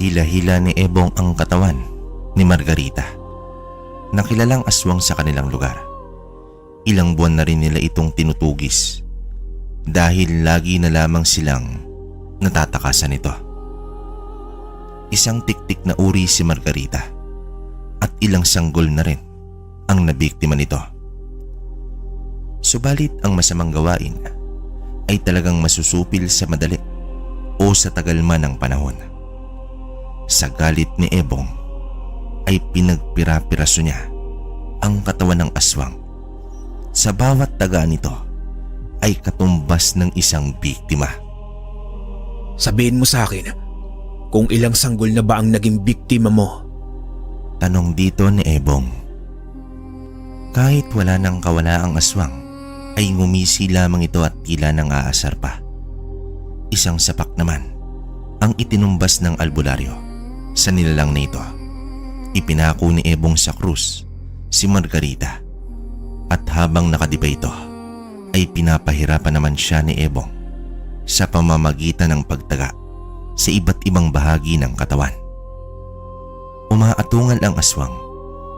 Hila-hila ni Ebong ang katawan ni Margarita na kilalang aswang sa kanilang lugar. Ilang buwan na rin nila itong tinutugis dahil lagi na lamang silang natatakasan nito. Isang tiktik na uri si Margarita at ilang sanggol na rin ang nabiktima nito. Subalit ang masamang gawain ay talagang masusupil sa madali o sa tagal man ng panahon. Sa galit ni Ebong ay pinagpira-piraso niya ang katawan ng aswang. Sa bawat taga nito ay katumbas ng isang biktima. Sabihin mo sa akin kung ilang sanggol na ba ang naging biktima mo? Tanong dito ni Ebong. Kahit wala nang kawala ang aswang ay ngumisi lamang ito at tila nang aasar pa. Isang sapak naman ang itinumbas ng albularyo sa nilalang na ito. Ipinako ni Ebong sa krus si Margarita at habang nakadiba ito ay pinapahirapan naman siya ni Ebong sa pamamagitan ng pagtaga sa iba't ibang bahagi ng katawan. Umaatungal ang aswang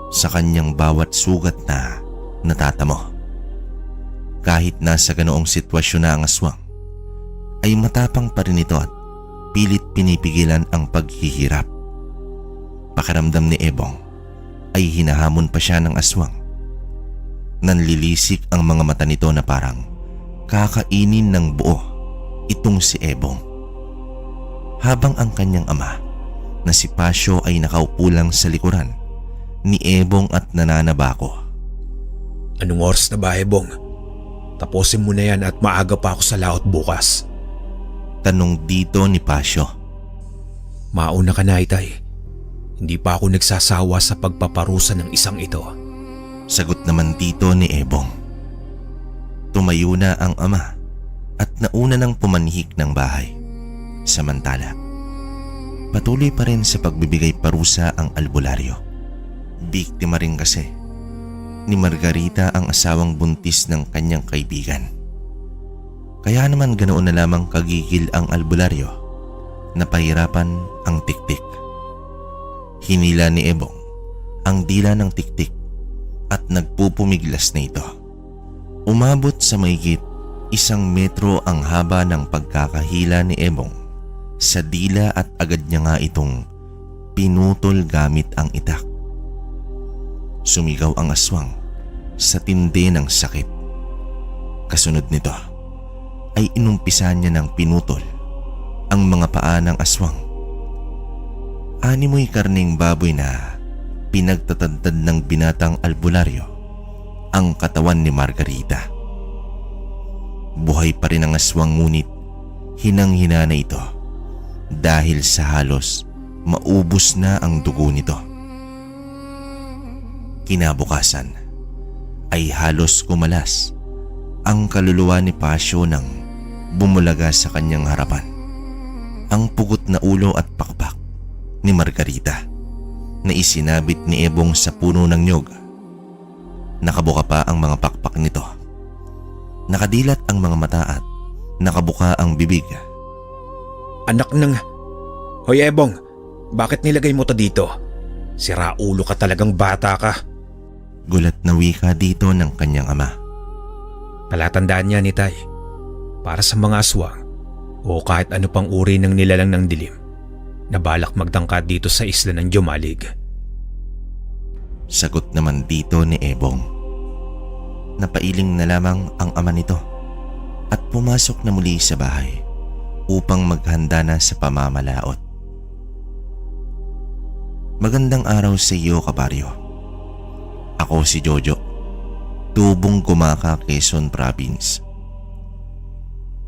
sa kanyang bawat sugat na natatamo. Kahit nasa ganoong sitwasyon na ang aswang, ay matapang pa rin ito at pilit pinipigilan ang paghihirap. Pakiramdam ni Ebong ay hinahamon pa siya ng aswang. Nanlilisik ang mga mata nito na parang kakainin ng buo itong si Ebong. Habang ang kanyang ama na si Pasyo ay nakaupo lang sa likuran ni Ebong at nananabako. Anong oras na ba, Ebong? Tapusin mo na yan at maaga pa ako sa laot bukas. Tanong dito ni Pasyo. Mauna ka na, Itay. Hindi pa ako nagsasawa sa pagpaparusa ng isang ito. Sagot naman dito ni Ebong. Tumayo na ang ama at nauna nang pumanhik ng bahay. Samantala, patuloy pa rin sa pagbibigay parusa ang albularyo. Biktima rin kasi ni Margarita ang asawang buntis ng kanyang kaibigan. Kaya naman ganoon na lamang kagigil ang albularyo na pahirapan ang tiktik. Hinila ni Ebong ang dila ng tiktik at nagpupumiglas na ito. Umabot sa mahigit 1 metro ang haba ng pagkakahila ni Ebong sa dila at agad niya nga itong pinutol gamit ang itak. Sumigaw ang aswang sa tindi ng sakit. Kasunod nito ay inumpisan niya ng pinutol ang mga paa ng aswang. Animoy karning baboy na pinagtatadtad ng binatang albularyo ang katawan ni Margarita. Buhay pa rin ang aswang ngunit hinang-hina na ito dahil sa halos maubos na ang dugo nito. Kinabukasan ay halos kumalas ang kaluluwa ni Pasyo nang bumulaga sa kanyang harapan ang pugot na ulo at pakpak ni Margarita na isinabit ni Ebong sa puno ng nyog. Nakabuka pa ang mga pakpak nito. Nakadilat ang mga mata at nakabuka ang bibig. Anak ng... Hoy, Ebong, bakit nilagay mo to dito? Sira ulo ka, talagang bata ka. Gulat na wika dito ng kanyang ama. Palatandaan niya ni Tay. Para sa mga aswang o kahit ano pang uri ng nilalang ng dilim na balak magtangkad dito sa isla ng Jomalig. Sagot naman dito ni Ebong. Napailing na lamang ang ama nito at pumasok na muli sa bahay upang maghanda na sa pamamalaot. Magandang araw sa iyo, kabaryo. Ako si Jojo, tubong Gumaka, Quezon Province.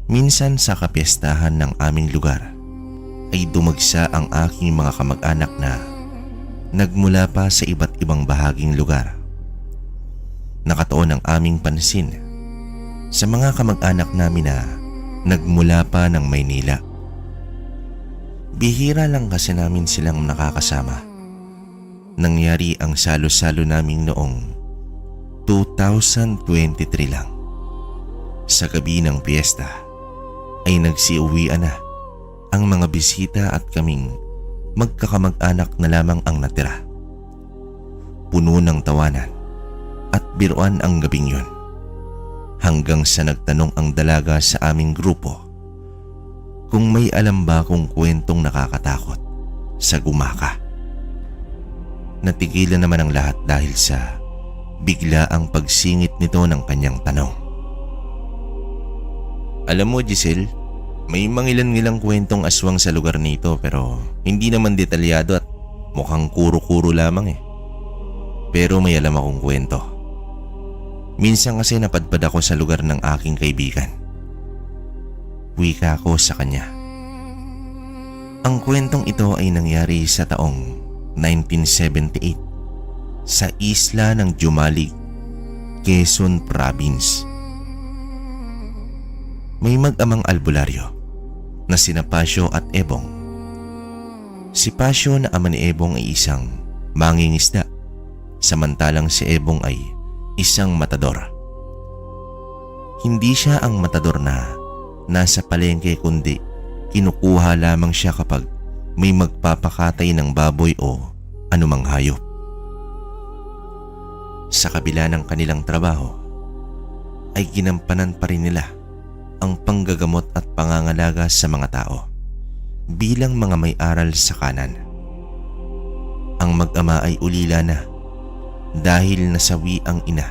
Minsan sa kapiestahan ng aming lugar ay dumagsa ang aking mga kamag-anak na nagmula pa sa iba't ibang bahaging lugar. Nakatuon ang aming pansin sa mga kamag-anak namin na nagmula pa ng Maynila. Bihira lang kasi namin silang nakakasama. Nangyari ang salo-salo naming noong 2023 lang. Sa gabi ng piyesta ay nagsiuwian na ang mga bisita at kaming magkakamag-anak na lamang ang natira. Puno ng tawanan at biruan ang gabing yun, hanggang sa nagtanong ang dalaga sa aming grupo kung may alam ba kung kwentong nakakatakot sa gumaka. Natigilan naman ang lahat dahil sa bigla ang pagsingit nito ng kanyang tanong. Alam mo, Giselle, may mangilan-ngilang kwentong aswang sa lugar nito pero hindi naman detalyado at mukhang kuro-kuro lamang eh. Pero may alam akong kwento. Minsan kasi napadpad ako sa lugar ng aking kaibigan. Wika ko sa kanya. Ang kwentong ito ay nangyari sa taong 1978 sa isla ng Jumalig, Quezon Province. May mag-amang albularyo na sina Pasio at Ebong. Si Pasio na ama ni Ebong ay isang mangingisda, samantalang si Ebong ay isang matador. Hindi siya ang matador na nasa palengke kundi kinukuha lamang siya kapag may magpapakatay ng baboy o anumang hayop. Sa kabila ng kanilang trabaho ay ginampanan pa rin nila ang panggagamot at pangangalaga sa mga tao bilang mga may aral sa kanan. Ang mag-ama ay ulila na dahil nasawi ang ina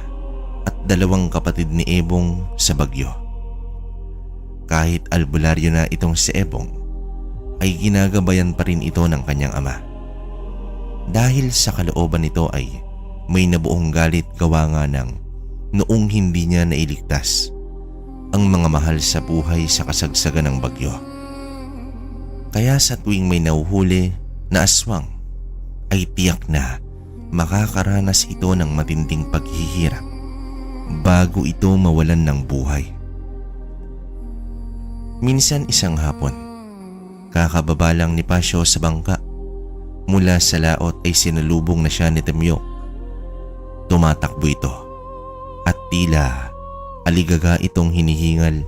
at dalawang kapatid ni Ebong sa bagyo. Kahit albularyo na itong si Ebong, ay ginagabayan pa rin ito ng kanyang ama. Dahil sa kalooban nito ay may nabuong galit gawa nga ng noong hindi niya nailigtas ang mga mahal sa buhay sa kasagsagan ng bagyo. Kaya sa tuwing may nahuhuli na aswang ay tiyak na makakaranas ito ng matinding paghihirap bago ito mawalan ng buhay. Minsan isang hapon, kakababa lang ni Pasio sa bangka mula sa laot ay sinalubong na siya ni Temyo. Tumatakbo ito at tila aligaga itong hinihingal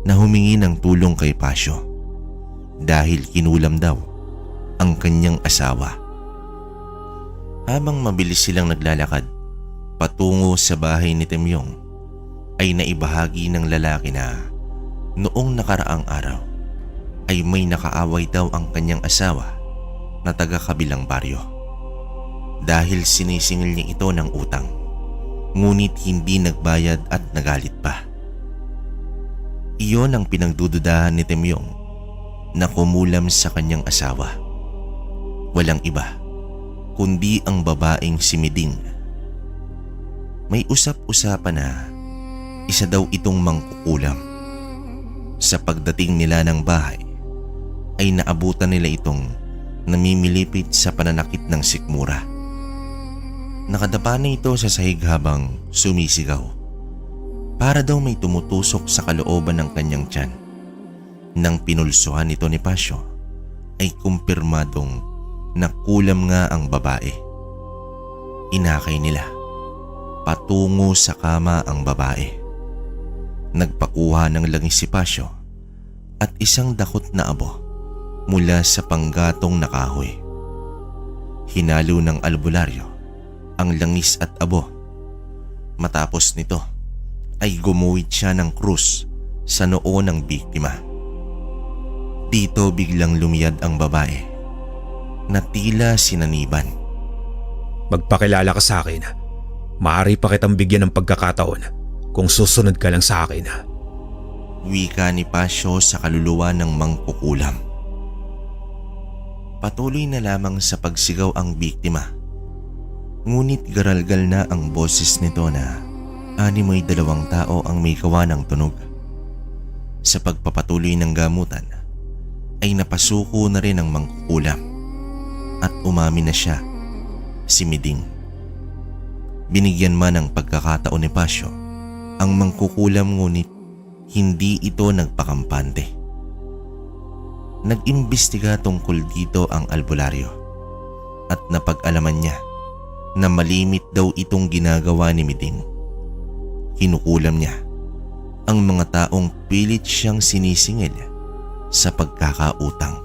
na humingi ng tulong kay Pasio dahil kinulam daw ang kanyang asawa. Habang mabilis silang naglalakad patungo sa bahay ni Temyong ay naibahagi ng lalaki na noong nakaraang araw ay may nakaaway daw ang kanyang asawa na taga-kabilang baryo dahil sinisingil niya ito ng utang, ngunit hindi nagbayad at nagalit pa. Iyon ang pinagdududahan ni Temyong na kumulam sa kanyang asawa. Walang iba kundi ang babaeng si Miding. May usap-usapan na isa daw itong mangkukulam. Sa pagdating nila ng bahay ay naabutan nila itong namimilipit sa pananakit ng sikmura. Nakadapa na ito sa sahig habang sumisigaw. Para daw may tumutusok sa kalooban ng kanyang tiyan. Nang pinulsuhan ito ni Pasio ay kumpirmadong nakulam nga ang babae. Inakay nila. Patungo sa kama ang babae. Nagpakuha ng langis si Pasio at isang dakot na abo mula sa panggatong na kahoy. Hinalo ng albularyo ang langis at abo. Matapos nito ay gumuhit siya ng krus sa noo ng biktima. Dito biglang lumiyad ang babae na tila sinaniban. Magpakilala ka sa akin. Maaari pa kitang bigyan ng pagkakataon kung susunod ka lang sa akin. Wika ni Pasio sa kaluluwa ng mangkukulam. Patuloy na lamang sa pagsigaw ang biktima. Ngunit garalgal na ang boses nito na animoy 2 tao ang may gawa ng tunog. Sa pagpapatuloy ng gamutan ay napasuko na rin ang mangkukulam at umamin na siya, si Miding. Binigyan man ng pagkakataon ni Pasio ang mangkukulam ngunit hindi ito nagpakampante. Nag-imbestiga tungkol dito ang albularyo at napag-alaman niya na malimit daw itong ginagawa ni Miding. Kinukulam niya ang mga taong pilit siyang sinisingil sa pagkakautang.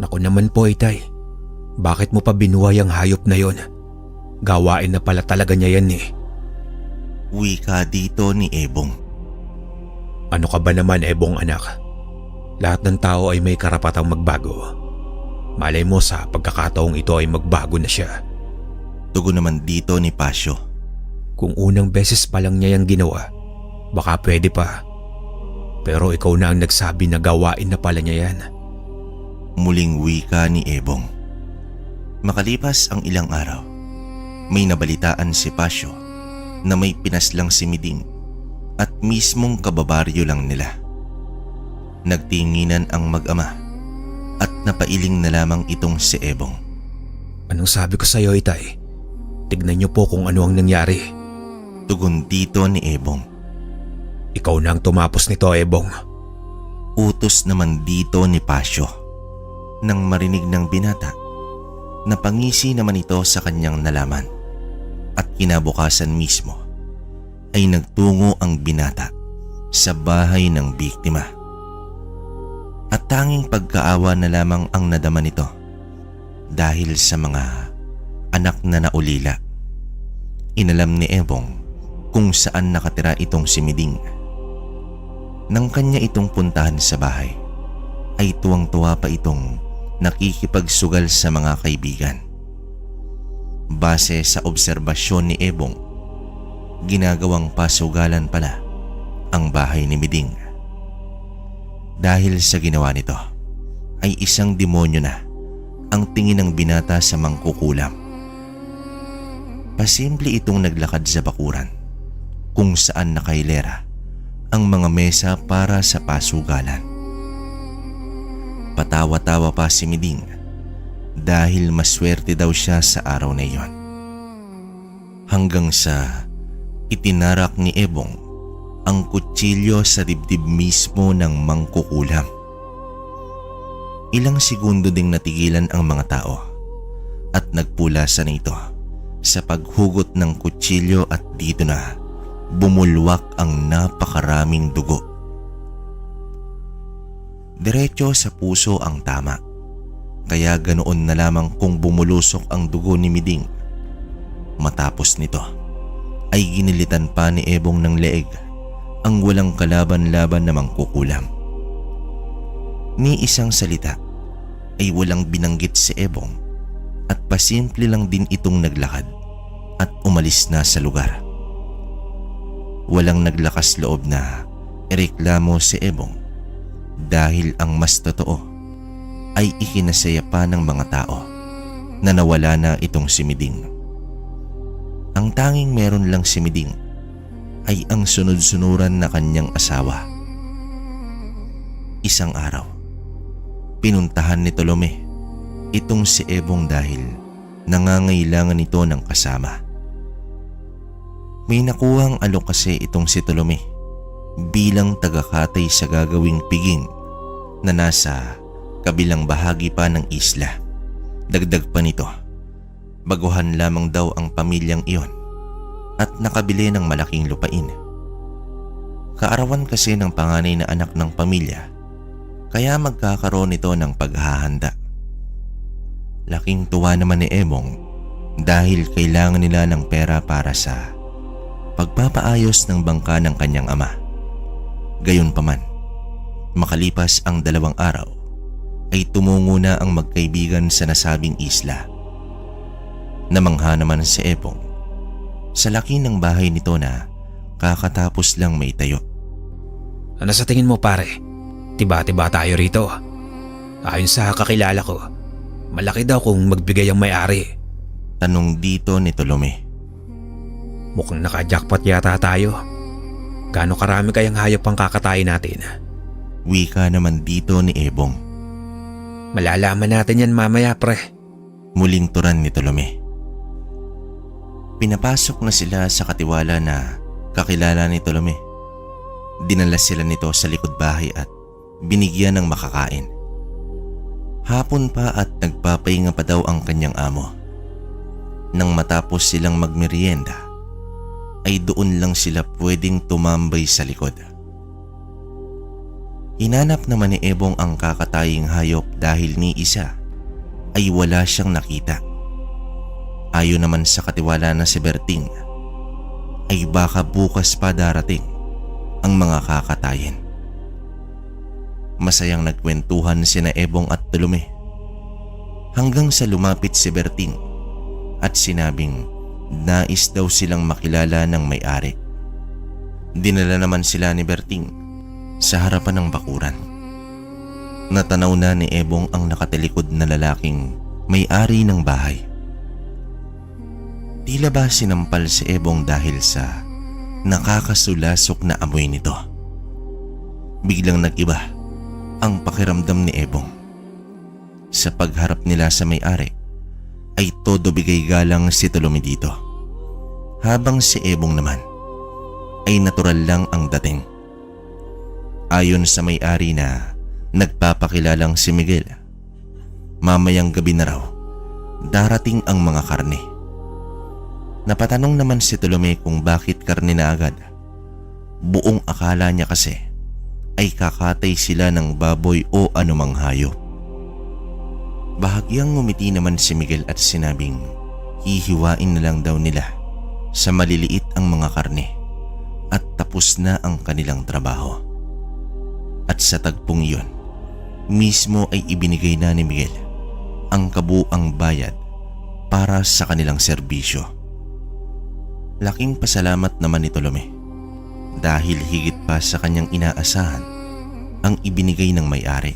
Naku naman po, Itay. Bakit mo pa binuhay ang hayop na yon? Gawain na pala talaga niya yan eh. Wika dito ni Ebong. Ano ka ba naman, Ebong anak? Lahat ng tao ay may karapatang magbago. Malay mo sa pagkakataong ito ay magbago na siya. Tugon naman dito ni Pasyo. Kung unang beses pa lang niya yung ginawa, baka pwede pa. Pero ikaw na ang nagsabi na gawain na pala niya yan. Muling wika ni Ebong. Makalipas ang ilang araw, may nabalitaan si Pasyo na may pinaslang si Miding at mismong kababaryo lang nila. Nagtinginan ang mag-ama at napailing na lamang itong si Ebong. Anong sabi ko sa iyo, Itay? Tignan niyo po kung ano ang nangyari. Tugon dito ni Ebong. Ikaw na ang tumapos nito, Ebong. Utos naman dito ni Pasyo. Nang marinig ng binata, napangisi naman ito sa kanyang nalaman. At kinabukasan mismo ay nagtungo ang binata sa bahay ng biktima. At tanging pagkaawa na lamang ang nadama nito dahil sa mga anak na naulila. Inalam ni Ebong kung saan nakatira itong si Miding. Nang kanya itong puntahan sa bahay, ay tuwang-tuwa pa itong nakikipagsugal sa mga kaibigan. Base sa obserbasyon ni Ebong, ginagawang pasugalan pala ang bahay ni Miding. Dahil sa ginawa nito, ay isang demonyo na ang tingin ng binata sa mangkukulam. Pasimple itong naglakad sa bakuran kung saan nakailera ang mga mesa para sa pasugalan. Patawa-tawa pa si Miding dahil maswerte daw siya sa araw na iyon. Hanggang sa itinarak ni Ebong ang kutsilyo sa dibdib mismo ng mangkukulam. Ilang segundo ding natigilan ang mga tao at nagpulasan ito sa paghugot ng kutsilyo at dito na bumulwak ang napakaraming dugo. Diretso sa puso ang tama, kaya ganoon na lamang kung bumulusok ang dugo ni Miding. Matapos nito ay ginilitan pa ni Ebong ng leeg ang walang kalaban-laban na mangkukulam. Ni isang salita ay walang binanggit si Ebong at pasimple lang din itong naglakad at umalis na sa lugar. Walang naglakas loob na ireklamo si Ebong dahil ang mas totoo ay ikinasaya pa ng mga tao na nawala na itong si Miding. Ang tanging meron lang si Miding ay ang sunod-sunuran na kanyang asawa. Isang araw, pinuntahan ni Tolome itong si Ebong dahil nangangailangan ito ng kasama. May nakuhang alok kasi itong si Tolome bilang tagakatay sa gagawing piging na nasa kabilang bahagi pa ng isla. Dagdag pa nito, baguhan lamang daw ang pamilyang iyon at nakabili ng malaking lupain. Kaarawan kasi ng panganay na anak ng pamilya, kaya magkakaroon ito ng paghahanda. Laking tuwa naman ni Ebong dahil kailangan nila ng pera para sa pagpapaayos ng bangka ng kanyang ama. Gayunpaman, makalipas ang 2 araw, ay tumungo na ang magkaibigan sa nasabing isla. Namangha naman si Ebong sa laki ng bahay nito na kakatapos lang may tayo. Ano sa tingin mo, pare? Tiba-tiba tayo rito. Ayon sa kakilala ko, malaki daw kung magbigay ang may-ari. Tanong dito ni Tolome. Mukhang naka-jackpot yata tayo. Gaano karami kayang hayop ang kakatayin natin? Wika naman dito ni Ebong. Malalaman natin yan mamaya, pre. Muling turan ni Tolome. Pinapasok na sila sa katiwala na kakilala ni Tolome. Dinala sila nito sa likod bahay at binigyan ng makakain. Hapon pa at nagpapahinga pa daw ang kanyang amo. Nang matapos silang magmerienda, ay doon lang sila pwedeng tumambay sa likod. Hinanap naman ni Ebong ang kakataying hayop dahil ni isa ay wala siyang nakita. Ayon naman sa katiwala na si Berting, ay baka bukas pa darating ang mga kakatayin. Masayang nagkwentuhan sina Ebong at Tolome hanggang sa lumapit si Berting at sinabing nais daw silang makilala ng may-ari. Dinala naman sila ni Berting sa harapan ng bakuran. Natanaw na ni Ebong ang nakatalikod na lalaking may-ari ng bahay. Tila ba sinampal si Ebong dahil sa nakakasulasok na amoy nito. Biglang nag-iba ang pakiramdam ni Ebong. Sa pagharap nila sa may-ari ay todo bigay galang si Tolome dito, habang si Ebong naman ay natural lang ang dating. Ayon sa may-ari na nagpapakilalang si Miguel, mamayang gabi na raw darating ang mga karne. Napatanong naman si Tolome kung bakit karne na agad. Buong akala niya kasi ay kakatay sila ng baboy o anumang hayop. Bahagyang ngumiti naman si Miguel at sinabing hihiwain na lang daw nila sa maliliit ang mga karne at tapos na ang kanilang trabaho. At sa tagpong iyon, mismo ay ibinigay na ni Miguel ang kabuang bayad para sa kanilang serbisyo. Laking pasalamat naman ni Tolome dahil higit pa sa kanyang inaasahan ang ibinigay ng may-ari.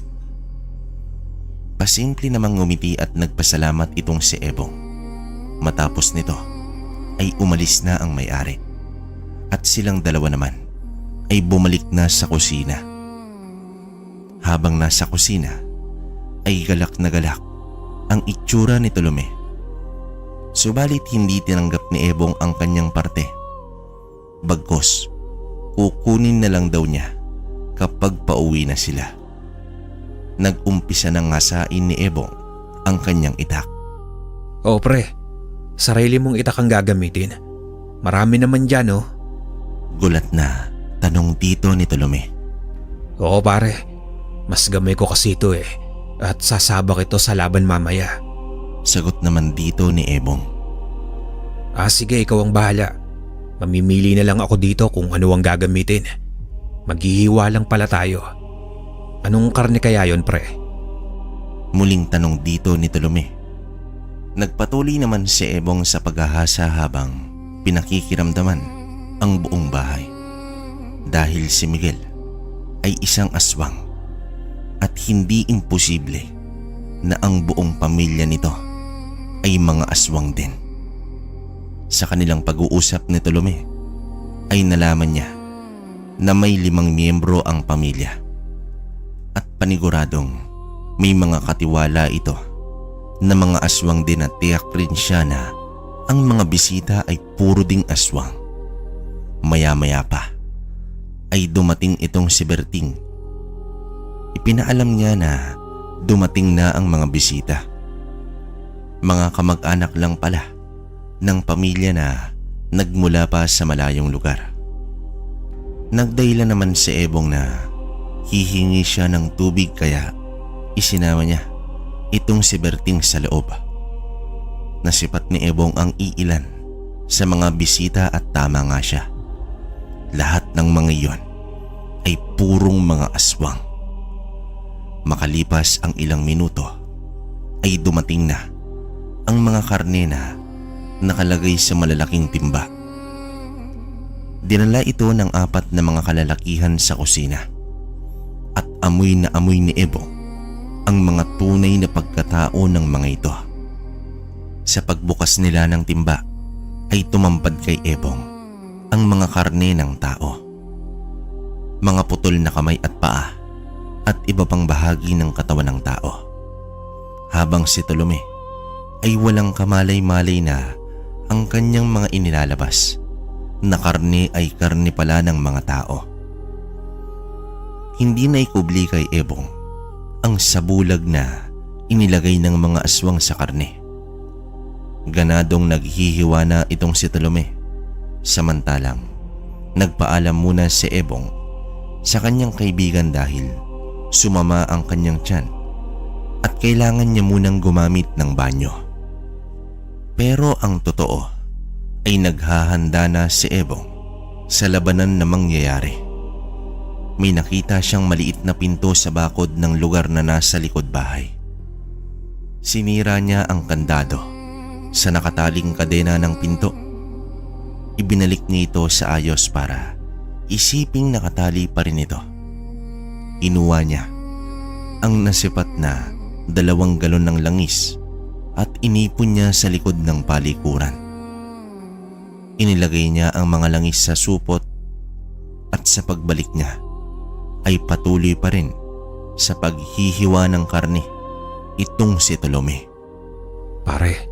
Pasimple namang ngumiti at nagpasalamat itong si Ebong. Matapos nito ay umalis na ang may-ari at silang dalawa naman ay bumalik na sa kusina. Habang nasa kusina ay galak na galak ang itsura ni Tolome. Subalit hindi tinanggap ni Ebong ang kanyang parte. Bagkos, kukunin na lang daw niya kapag pauwi na sila. Nag-umpisa nang ngasain ni Ebong ang kanyang itak. O pre, sarili mong itak ang gagamitin. Marami naman dyan oh. Gulat na tanong dito ni Tolome. Oo pare, mas gamay ko kasi ito eh. At sasabak ito sa laban mamaya. Sagot naman dito ni Ebong. Sige, ikaw ang bahala. Mamimili na lang ako dito kung ano ang gagamitin. Maghihiwa lang pala tayo. Anong karne kaya yon pre? Muling tanong dito ni Tolome. Nagpatuloy naman si Ebong sa paghahasa habang pinakikiramdaman ang buong bahay. Dahil si Miguel ay isang aswang at hindi imposible na ang buong pamilya nito ay mga aswang din. Sa kanilang pag-uusap ni Tolome ay nalaman niya na may 5 miyembro ang pamilya at paniguradong may mga katiwala ito na mga aswang din at tiyak rin siya na ang mga bisita ay puro ding aswang. Maya-maya pa ay dumating itong si Berting. Ipinaalam niya na dumating na ang mga bisita. Mga kamag-anak lang pala ng pamilya na nagmula pa sa malayong lugar. Nagdahilan naman si Ebong na hihingi siya ng tubig kaya isinama niya itong si Berting sa loob. Nasipat ni Ebong ang iilan sa mga bisita at tama nga siya. Lahat ng mga iyon ay purong mga aswang. Makalipas ang ilang minuto ay dumating na ang mga karne na nakalagay sa malalaking timba. Dinala ito ng 4 na mga kalalakihan sa kusina at amoy na amoy ni Ebong ang mga tunay na pagkatao ng mga ito. Sa pagbukas nila ng timba ay tumambad kay Ebong ang mga karne ng tao. Mga putol na kamay at paa at iba pang bahagi ng katawan ng tao. Habang si Tolome ay walang kamalay-malay na ang kanyang mga inilalabas na karne ay karne pala ng mga tao. Hindi na ikubli kay Ebong ang sabulag na inilagay ng mga aswang sa karne. Ganadong naghihiwa na itong si Tolome. Samantalang nagpaalam muna si Ebong sa kanyang kaibigan dahil sumama ang kanyang tiyan at kailangan niya munang gumamit ng banyo. Pero ang totoo ay naghahanda na si Ebong sa labanan na mangyayari. May nakita siyang maliit na pinto sa bakod ng lugar na nasa likod bahay. Sinira niya ang kandado sa nakataling kadena ng pinto. Ibinalik niya ito sa ayos para isiping nakatali pa rin ito. Inuwa niya ang nasipat na 2 galon ng langis at inipon niya sa likod ng palikuran. Inilagay niya ang mga langis sa supot at sa pagbalik niya ay patuloy pa rin sa paghihiwa ng karne itong si Tolome. Pare,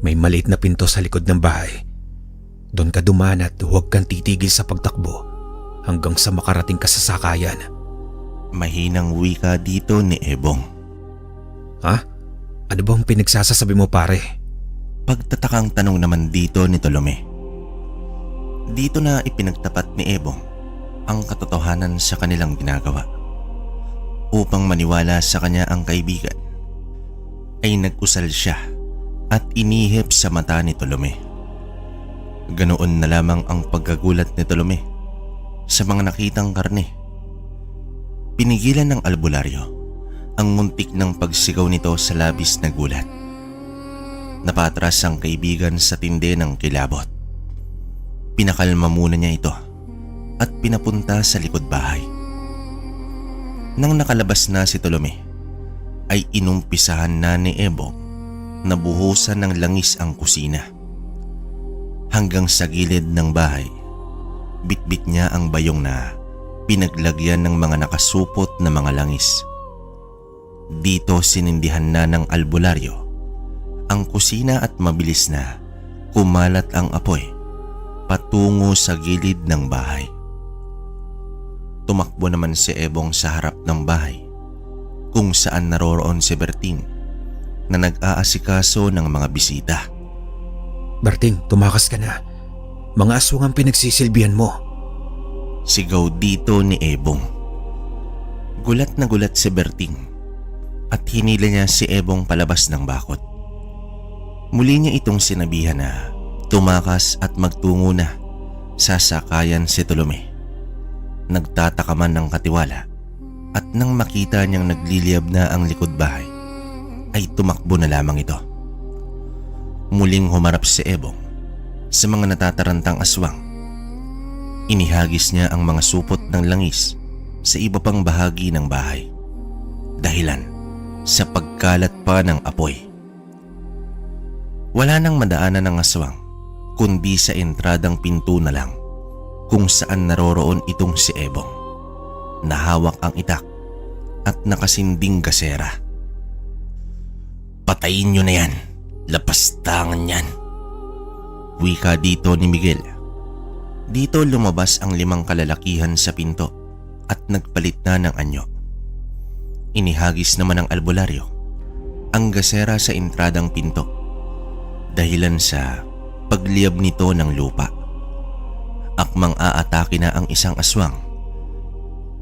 may maliit na pinto sa likod ng bahay. Doon ka dumaan at huwag kang titigil sa pagtakbo hanggang sa makarating ka sa sakayan. Mahinang wika dito ni Ebong. Ha? Ano bang pinagsasasabi mo, pare? Pagtatakang tanong naman dito ni Tolome. Dito na ipinagtapat ni Ebong ang katotohanan sa kanilang ginagawa. Upang maniwala sa kanya ang kaibigan, ay nag-usal siya at inihip sa mata ni Tolome. Ganoon na lamang ang pagkagulat ni Tolome sa mga nakitang karne. Pinigilan ng albularyo ang muntik ng pagsigaw nito sa labis na gulat. Napatras ang kaibigan sa tindi ng kilabot. Pinakalma muna niya ito at pinapunta sa likod bahay. Nang nakalabas na si Tolome, ay inumpisahan na ni Ebong na buhusan ng langis ang kusina. Hanggang sa gilid ng bahay, bitbit niya ang bayong na pinaglagyan ng mga nakasupot na mga langis. Dito sinindihan na ng albularyo ang kusina at mabilis na kumalat ang apoy patungo sa gilid ng bahay. Tumakbo naman si Ebong sa harap ng bahay kung saan naroroon si Berting na nag-aasikaso ng mga bisita. Berting, tumakas ka na. Mga aswang ang pinagsisilbihan mo. Sigaw dito ni Ebong. Gulat na gulat si Berting at hinila niya si Ebong palabas ng bakod. Muli niya itong sinabihan na tumakas at magtungo na sa sakayan si Tolome. Nagtataka man ng katiwala at nang makita niyang nagliliyab na ang likod bahay ay tumakbo na lamang ito. Muling humarap si Ebong sa mga natatarantang aswang. Inihagis niya ang mga supot ng langis sa iba pang bahagi ng bahay dahilan sa pagkalat pa ng apoy. Wala nang madaanan ng aswang kundi sa entradang pinto na lang kung saan naroroon itong si Ebong. Nahawak ang itak at nakasinding gasera. Patayin nyo na yan, lapastangan yan. Wika dito ni Miguel. Dito lumabas ang 5 kalalakihan sa pinto at nagpalit na ng anyo. Inihagis naman ng albularyo ang gasera sa entradang pinto dahilan sa pagliyab nito ng lupa. Akmang aatake na ang isang aswang.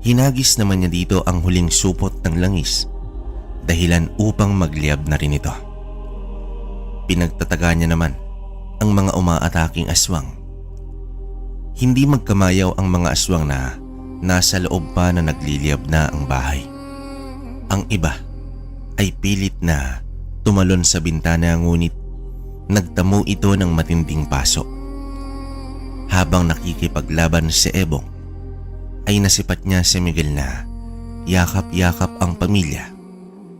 Hinagis naman niya dito ang huling supot ng langis dahilan upang magliyab na rin ito. Pinagtataga niya naman ang mga umaataking aswang. Hindi magkamayaw ang mga aswang na nasa loob pa na nagliliyab na ang bahay. Ang iba ay pilit na tumalon sa bintana ngunit nagtamo ito ng matinding paso. Habang nakikipaglaban si Ebong, ay nasipat niya si Miguel na yakap-yakap ang pamilya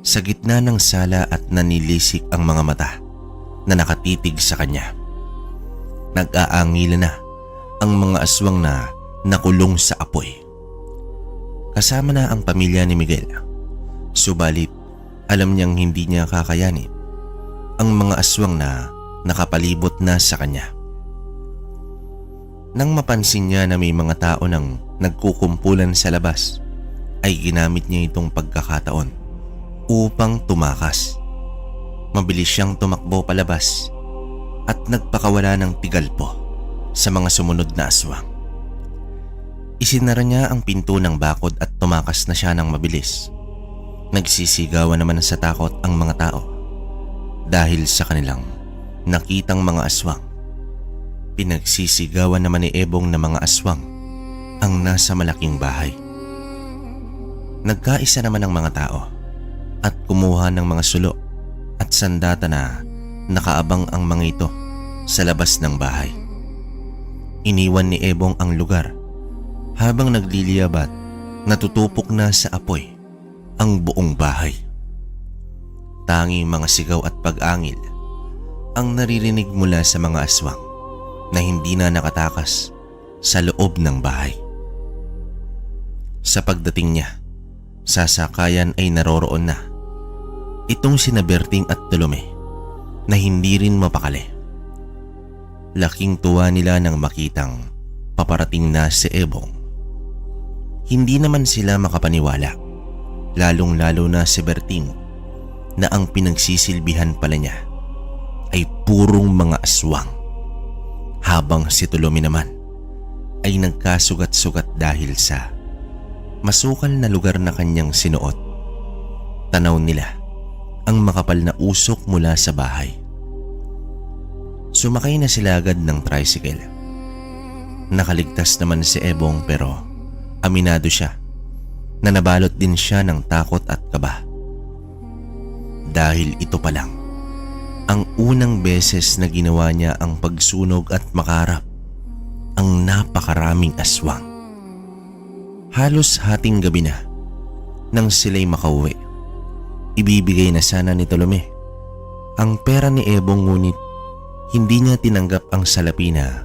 sa gitna ng sala at nanilisik ang mga mata na nakatitig sa kanya. Nag-aangila na ang mga aswang na nakulong sa apoy. Kasama na ang pamilya ni Miguel. Subalit alam niyang hindi niya kakayanin ang mga aswang na nakapalibot na sa kanya. Nang mapansin niya na may mga tao nang nagkukumpulan sa labas, ay ginamit niya itong pagkakataon upang tumakas. Mabilis siyang tumakbo palabas at nagpakawala ng tigalpo sa mga sumunod na aswang. Isinara niya ang pinto ng bakod at tumakas na siya ng mabilis. Nagsisigawan naman sa takot ang mga tao dahil sa kanilang nakitang mga aswang. Pinagsisigawan naman ni Ebong na mga aswang ang nasa malaking bahay. Nagkaisa naman ang mga tao at kumuha ng mga sulo at sandata na nakaabang ang mga ito sa labas ng bahay. Iniwan ni Ebong ang lugar habang nagliliyabat, natutupok na sa apoy ang buong bahay. Tanging mga sigaw at pag-angil ang naririnig mula sa mga aswang na hindi na nakatakas sa loob ng bahay. Sa pagdating niya, sasakayan ay naroroon na itong sina Berting at Tolome na hindi rin mapakali. Laking tuwa nila nang makitang paparating na si Ebong. Hindi naman sila makapaniwala, lalong-lalo na si Berting, na ang pinagsisilbihan pala niya ay purong mga aswang, habang si Tolome naman ay nagkasugat-sugat dahil sa masukal na lugar na kanyang sinuot. Tanaw nila ang makapal na usok mula sa bahay. Sumakay na sila agad ng tricycle. Nakaligtas naman si Ebong pero aminado siya na nabalot din siya ng takot at kaba. Dahil ito pa lang ang unang beses na ginawa niya ang pagsunog at makaharap ang napakaraming aswang. Halos hating gabi na nang sila'y makauwi. Ibibigay na sana ni Tolome ang pera ni Ebong, ngunit hindi niya tinanggap ang salapi na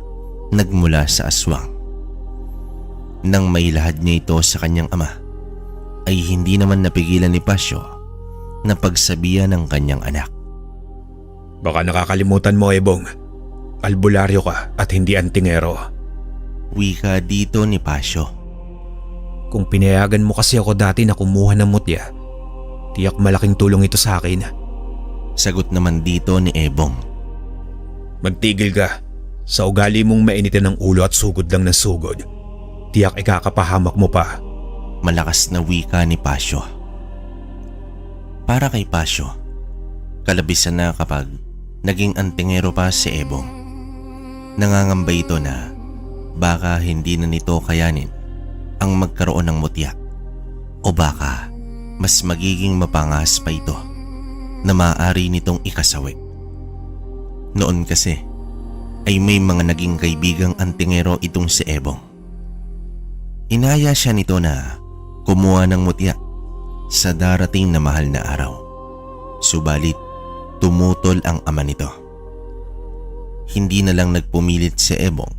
nagmula sa aswang. Nang mailahad niya ito sa kanyang ama, ay hindi naman napigilan ni Pasyo na pagsabihan ng kanyang anak. Baka nakakalimutan mo, Ebong. Albularyo ka at hindi antingero. Wika dito ni Pasyo. Kung pinayagan mo kasi ako dati na kumuha ng mutya, tiyak malaking tulong ito sa akin. Sagot naman dito ni Ebong. Magtigil ka. Sa ugali mong mainitin ng ulo at sugod lang ng sugod, tiyak ikakapahamak mo pa. Malakas na wika ni Pasyo. Para kay Pasyo, kalabisan na kapag naging antingero pa si Ebong. Nangangamba ito na baka hindi na nito kayanin ang magkaroon ng mutya, o baka mas magiging mapangas pa ito na maaari nitong ikasawi. Noon kasi ay may mga naging kaibigang antingero itong si Ebong. Inaya siya nito na kumuha ng mutya sa darating na mahal na araw. Subalit tumutol ang ama nito. Hindi na lang nagpumilit si Ebong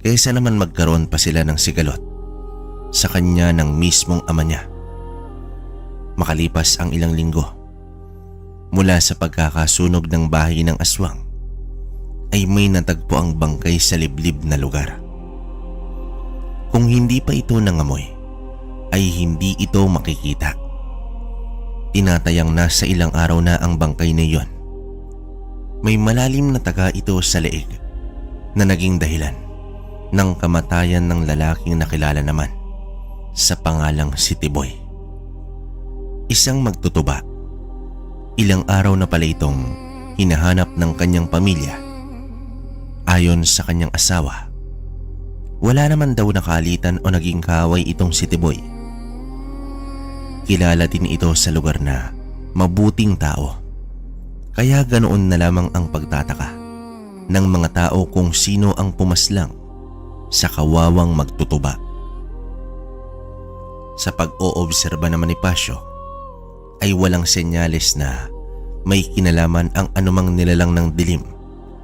kaysa naman magkaroon pa sila ng sigalot sa kanya ng mismong ama niya. Makalipas ang ilang linggo, mula sa pagkakasunog ng bahay ng aswang, ay may natagpo ang bangkay sa liblib na lugar. Kung hindi pa ito nangamoy, ay hindi ito makikita. Tinatayang nasa ilang araw na ang bangkay na iyon. May malalim na taga ito sa leeg na naging dahilan ng kamatayan ng lalaking nakilala naman sa pangalang si Tiboy. Isang magtutuba. Ilang araw na pala itong hinahanap ng kanyang pamilya. Ayon sa kanyang asawa, wala naman daw nakalitan o naging kaaway itong si Tiboy. Kilala din ito sa lugar na mabuting tao, kaya ganoon na lamang ang pagtataka ng mga tao kung sino ang pumaslang sa kawawang magtutuba. Sa pag-oobserba naman ni Pasyo, ay walang senyales na may kinalaman ang anumang nilalang ng dilim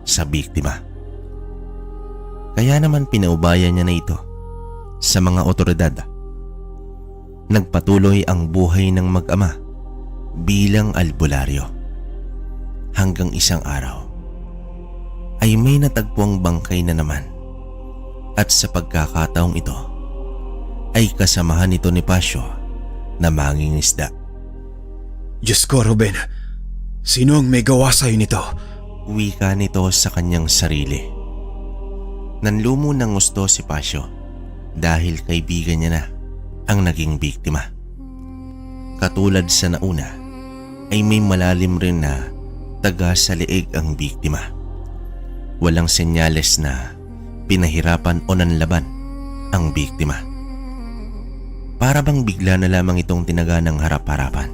sa biktima. Kaya naman pinaubayan niya na ito sa mga otoridad. Nagpatuloy ang buhay ng mag-ama bilang albularyo. Hanggang isang araw ay may natagpuang bangkay na naman, at sa pagkakataong ito ay kasamahan nito ni Pasyo na mangingisda. Diyos ko, Ruben. Sino ang may gawa sa'yo nito? Wika nito sa kanyang sarili. Nanlumo ng gusto si Pasyo dahil kaibigan niya na ang naging biktima. Katulad sa nauna, ay may malalim rin na taga sa leeg ang biktima. Walang senyales na pinahirapan o nanlaban ang biktima. Para bang bigla na lamang itong tinaga ng harap-harapan.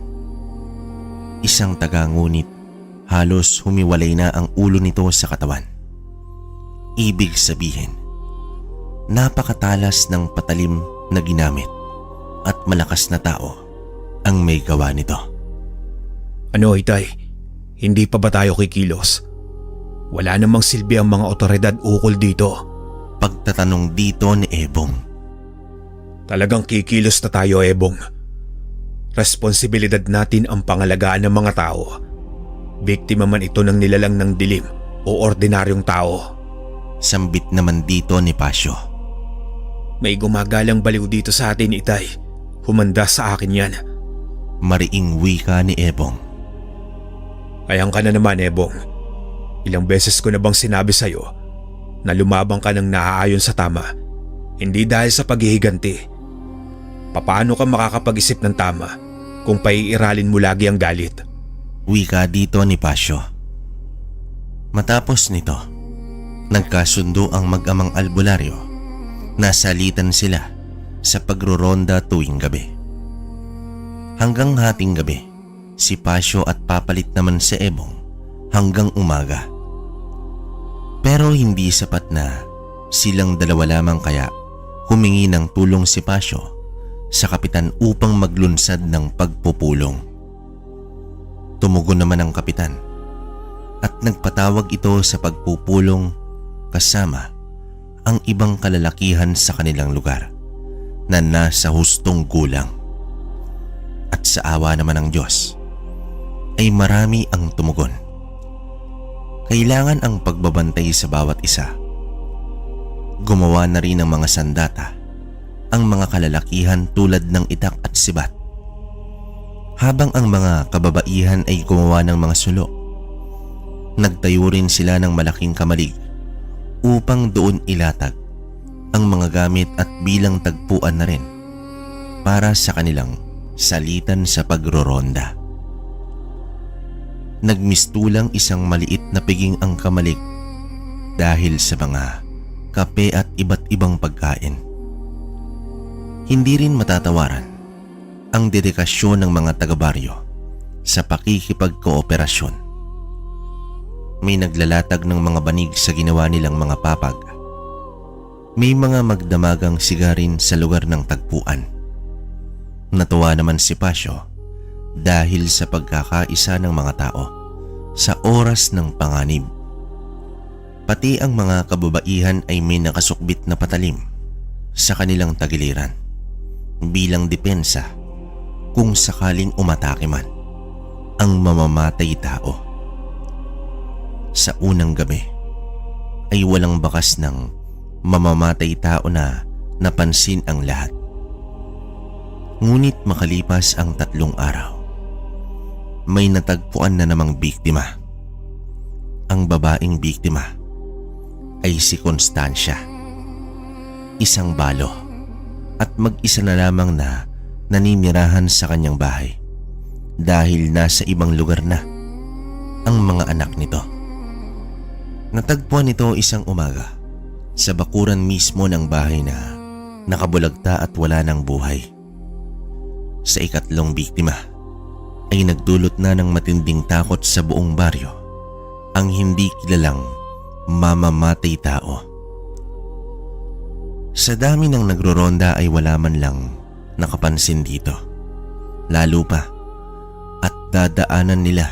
Isang taga ngunit halos humiwalay na ang ulo nito sa katawan. Ibig sabihin, napakatalas ng patalim na ginamit at malakas na tao ang may gawa nito. Ano, Itay? Hindi pa ba tayo kikilos? Wala namang silbi ang mga otoridad ukol dito. Pagtatanong dito ni Ebong. Talagang kikilos na tayo, Ebong. Responsibilidad natin ang pangalagaan ng mga tao. Biktima man ito ng nilalang ng dilim o ordinaryong tao. Sambit naman dito ni Pasyo. May gumagalang baliw dito sa atin, Itay. Humanda sa akin yan. Mariing wika ni Ebong. Ayan ka na naman, Ebong. Ilang beses ko na bang sinabi sa'yo na lumabang ka ng naaayon sa tama, hindi dahil sa paghihiganti. Paano ka makakapag-isip ng tama kung paiiralin mo lagi ang galit? Wika dito ni Pasyo. Matapos nito, nagkasundo ang mag-amang albularyo. Nasalitan sila sa pagroronda tuwing gabi. Hanggang hating gabi, si Pasyo at papalit naman si Ebong hanggang umaga. Pero hindi sapat na silang dalawa lamang, kaya humingi ng tulong si Pasyo sa kapitan upang maglunsad ng pagpupulong. Tumugon naman ang kapitan at nagpatawag ito sa pagpupulong kasama ang ibang kalalakihan sa kanilang lugar na nasa hustong gulang. At sa awa naman ng Diyos ay marami ang tumugon. Kailangan ang pagbabantay sa bawat isa. Gumawa na rin ng mga sandata ang mga kalalakihan tulad ng Itak at Sibat, habang ang mga kababaihan ay gumawa ng mga sulo. Nagtayo rin sila ng malaking kamalig upang doon ilatag ang mga gamit at bilang tagpuan na rin para sa kanilang salitan sa pagroronda. Nagmistulang isang maliit na piging ang kamalig dahil sa mga kape at iba't ibang pagkain. Hindi rin matatawaran ang dedikasyon ng mga taga-baryo sa pakikipagkooperasyon. May naglalatag ng mga banig sa ginawa nilang mga papag. May mga magdamagang sigarin sa lugar ng tagpuan. Natuwa naman si Pasyo dahil sa pagkakaisa ng mga tao sa oras ng panganib. Pati ang mga kababaihan ay may nakasukbit na patalim sa kanilang tagiliran bilang depensa kung sakaling umatake man ang mamamatay tao. Sa unang gabi ay walang bakas ng mamamatay tao na napansin ang lahat. Ngunit makalipas ang 3 araw, may natagpuan na namang biktima. Ang babaeng biktima ay si Constancia, isang balo at mag-isa na lamang na naninirahan sa kanyang bahay dahil nasa ibang lugar na ang mga anak nito. Natagpuan nito isang umaga sa bakuran mismo ng bahay na nakabulagta at wala ng buhay. Sa ikatlong biktima ay nagdulot na ng matinding takot sa buong baryo ang hindi kilalang mamamatay tao. Sa dami ng nagroronda ay wala man lang nakapansin dito. Lalo pa at dadaanan nila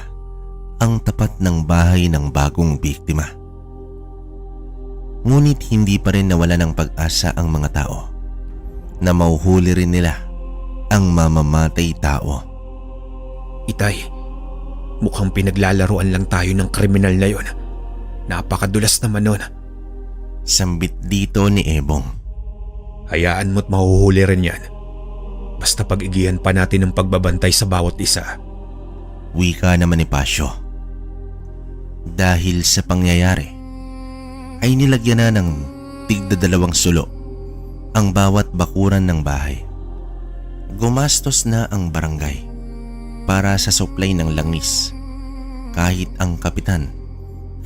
ang tapat ng bahay ng bagong biktima. Ngunit hindi pa rin nawala ng pag-asa ang mga tao na mauhuli rin nila ang mamamatay tao. Itay, mukhang pinaglalaruan lang tayo ng kriminal na yon. Napakadulas naman nun. Sambit dito ni Ebong. Hayaan mo't mahuhuli rin yan. Basta pag-igihan pa natin ang pagbabantay sa bawat isa. Wika naman ni Pasyo. Dahil sa pangyayari, ay nilagyan na ng tigda-2 sulo ang bawat bakuran ng bahay. Gumastos na ang barangay para sa supply ng langis. Kahit ang kapitan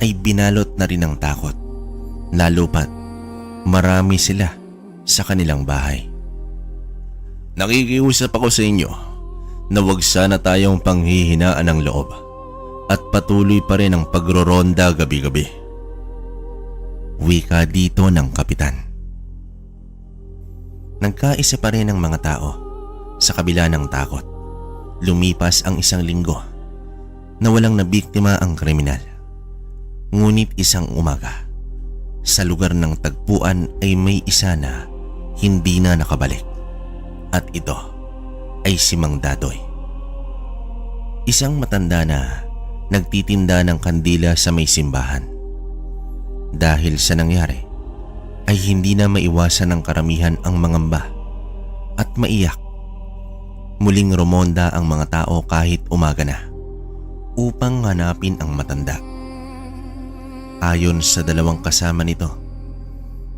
ay binalot na rin ng takot, lalo pat marami sila sa kanilang bahay. Nakikiusap ako sa inyo na huwag sana tayong panghihinaan ng loob at patuloy pa rin ang pagroronda gabi-gabi. Wika dito ng kapitan. Nagkaisa pa rin ang mga tao sa kabila ng takot. Lumipas ang 1 linggo na walang nabiktima ang kriminal. Ngunit isang umaga, sa lugar ng tagpuan ay may isa na hindi na nakabalik. At ito ay si Mang Dadoy. Isang matanda na nagtitinda ng kandila sa may simbahan. Dahil sa nangyari, ay hindi na maiwasan ng karamihan ang mangamba at maiyak. Muling rumonda ang mga tao kahit umaga na upang hanapin ang matanda. Ayon sa 2 kasama nito,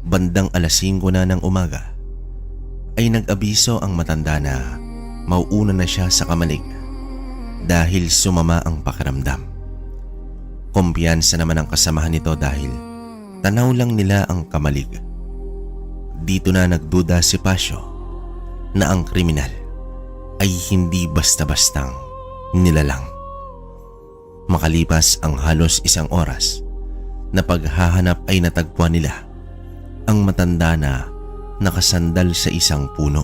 bandang 5:00 na ng umaga ay nag-abiso ang matanda na mauuna na siya sa kamalig dahil sumama ang pakiramdam. Kumpiyansa naman ang kasamahan nito dahil tanaw lang nila ang kamalig. Dito na nagduda si Pasio na ang kriminal ay hindi basta-bastang nilalang. Makalipas ang halos 1 oras na paghahanap ay natagpuan nila ang matanda na nakasandal sa isang puno.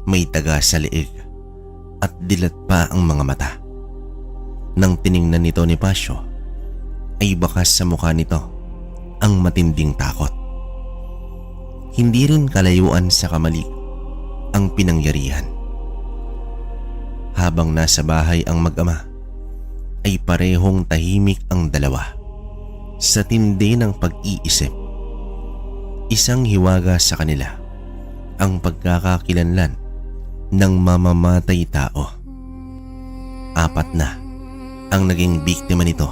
May taga sa leeg at dilat pa ang mga mata. Nang tiningnan nito ni Pasio, ay bakas sa mukha nito ang matinding takot. Hindi rin kalayuan sa kamalig ang pinangyarihan. Habang nasa bahay ang mag-ama, ay parehong tahimik ang dalawa sa tindi ng pag-iisip. Isang hiwaga sa kanila ang pagkakakilanlan ng mamamatay tao. 4 na ang naging biktima nito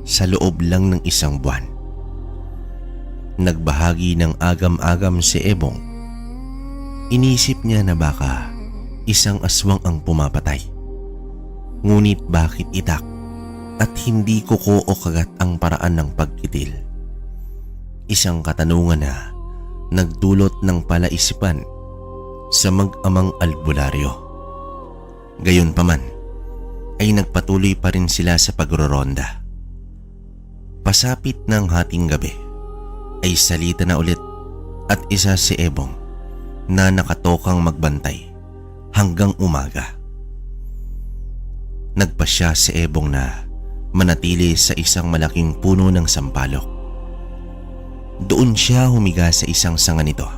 sa loob lang ng 1 buwan. Nagbahagi ng agam-agam si Ebong. Inisip niya na baka isang aswang ang pumapatay. Ngunit bakit itak at hindi kuko o kagat ang paraan ng pagkitil? Isang katanungan na nagdulot ng palaisipan sa mag-amang albularyo. Gayunpaman ay nagpatuloy pa rin sila sa pagroronda. Pasapit ng hating gabi ay salita na ulit at isa si Ebong na nakatokang magbantay hanggang umaga. Nagpasya si Ebong na manatili sa isang malaking puno ng sampalok. Doon siya humiga sa isang sanga nito.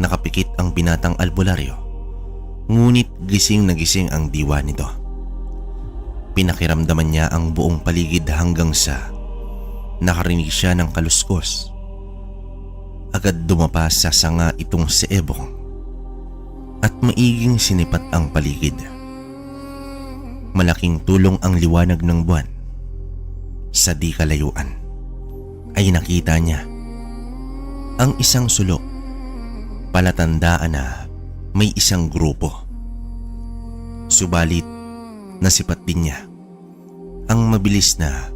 Nakapikit ang binatang albularyo, ngunit gising na gising ang diwa nito. Pinakiramdaman niya ang buong paligid hanggang sa nakarinig siya ng kaluskos. Agad dumapa sa sanga itong si Ebong at maiging sinipat ang paligid. Malaking tulong ang liwanag ng buwan. Sa di kalayuan ay nakita niya ang isang sulok, palatandaan na may isang grupo. Subalit nasipat din niya ang mabilis na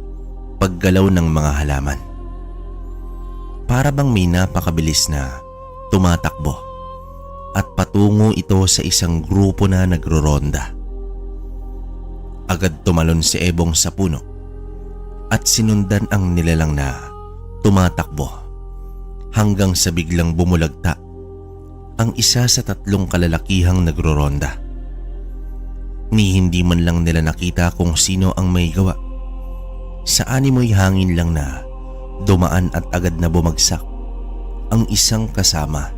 paggalaw ng mga halaman. Para bang may napakabilis na tumatakbo at patungo ito sa isang grupo na nagroronda. Agad tumalon si Ebong sa puno at sinundan ang nilalang na tumatakbo hanggang sa biglang bumulagta ang isa sa 3 kalalakihang nagroronda. Ni hindi man lang nila nakita kung sino ang may gawa. Sa animoy hangin lang na dumaan at agad na bumagsak ang isang kasama.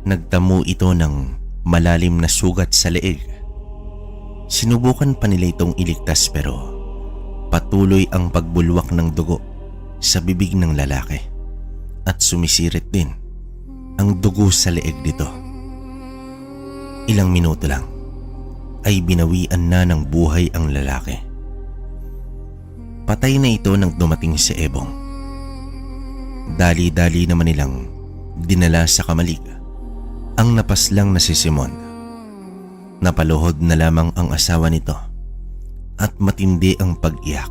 Nagtamo ito ng malalim na sugat sa leeg. Sinubukan pa nila itong iligtas pero patuloy ang pagbulwak ng dugo sa bibig ng lalaki at sumisirit din ang dugo sa leeg nito. Ilang minuto lang ay binawian na ng buhay ang lalaki. Patay na ito nang dumating si Ebong. Dali-dali naman nilang dinala sa kamalig ang napaslang na si Simon. Napaluhod na lamang ang asawa nito at matindi ang pag-iyak.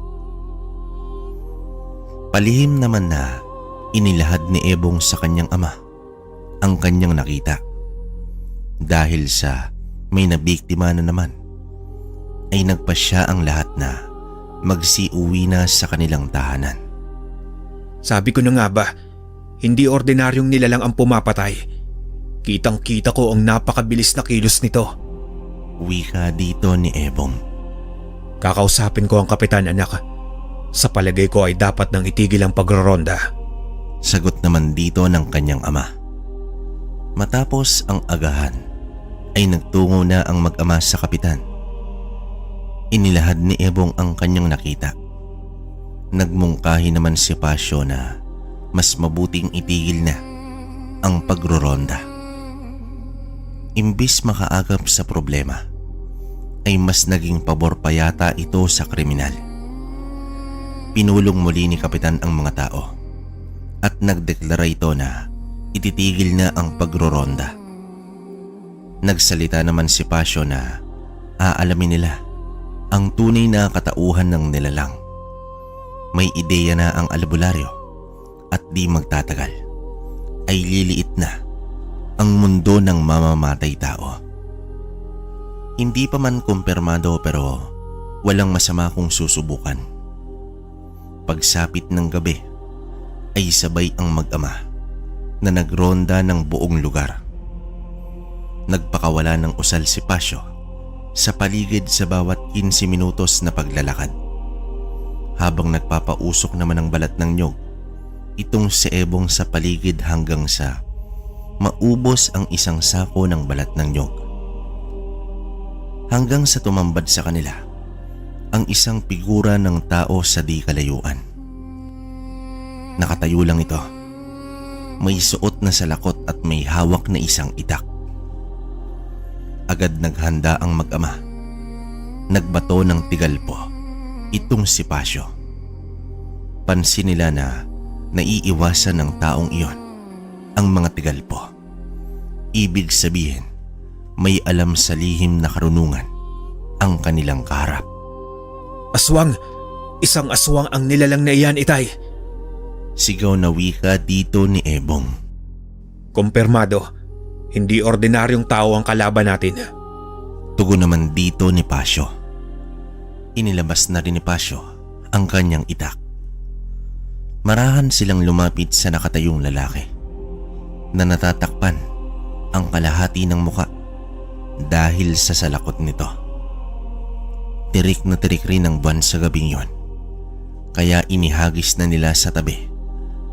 Palihim naman na inilahad ni Ebong sa kanyang ama ang kanyang nakita. Dahil sa may nabiktima na naman, ay nagpasya ang lahat na magsiuwi na sa kanilang tahanan. Sabi ko na nga ba, hindi ordinaryong nilalang ang pumapatay. Kitang-kita ko ang napakabilis na kilos nito. Wika dito ni Ebong. Kakausapin ko ang kapitan, anak. Sa palagay ko ay dapat nang itigil ang pagroronda. Sagot naman dito ng kanyang ama. Matapos ang agahan, ay nagtungo na ang mag-ama sa kapitan. Inilahad ni Ebong ang kanyang nakita. Nagmungkahi naman si Pasyo na mas mabuting itigil na ang pagroronda. Imbis makaagap sa problema, ay mas naging pabor pa yata ito sa kriminal. Pinulong muli ni kapitan ang mga tao at nagdeklara ito na ititigil na ang pagroronda. Nagsalita naman si Pasyo na aalamin nila ang tunay na katauhan ng nilalang. May ideya na ang albularyo at di magtatagal ay liliit na ang mundo ng mamamatay tao. Hindi pa man kumpirmado pero walang masama kung susubukan. Pagsapit ng gabi ay sabay ang mag-ama na nagronda ng buong lugar. Nagpakawala ng usal si Pasyo sa paligid sa bawat 15 minutos na paglalakad. Habang nagpapausok naman ng balat ng nyog, itong si Ebong sa paligid hanggang sa maubos ang isang sako ng balat ng nyog. Hanggang sa tumambad sa kanila ang isang figura ng tao sa di kalayuan. Nakatayo lang ito. May suot na salakot at may hawak na isang itak. Agad naghanda ang mag-ama. Nagbato ng tigalpo itong si Pasyo. Pansin nila na naiiwasan ng taong iyon ang mga tigalpo. Ibig sabihin, may alam sa lihim na karunungan ang kanilang kaharap. Aswang! Isang aswang ang nilalang na iyan, itay! Sigaw na wika dito ni Ebong. Kumpirmado, hindi ordinaryong tao ang kalaban natin. Tugon naman dito ni Pasyo. Inilabas na rin ni Pasyo ang kanyang itak. Marahan silang lumapit sa nakatayong lalaki na natatakpan ang kalahati ng muka dahil sa salakot nito. Tirik na tirik rin ang buwan sa gabing yon, kaya inihagis na nila sa tabi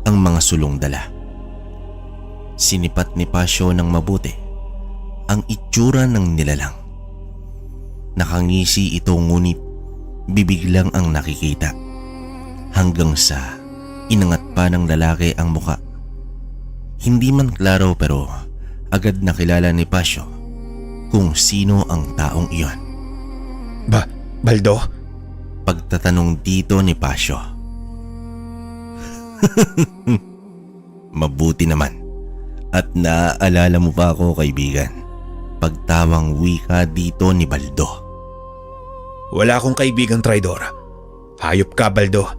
ang mga sulong dala. Sinipat ni Pasyo ng mabuti ang itsura ng nilalang. Nakangisi ito ngunit bibig lang ang nakikita hanggang sa inangat pa ng lalaki ang muka. Hindi man klaro pero agad nakilala ni Pasyo kung sino ang taong iyon. Baldo? Pagtatanong dito ni Pasyo. Mabuti naman at naaalala mo pa ako, kaibigan. Pagtawang wika dito ni Baldo. Wala akong kaibigang traidor. Hayop ka, Baldo.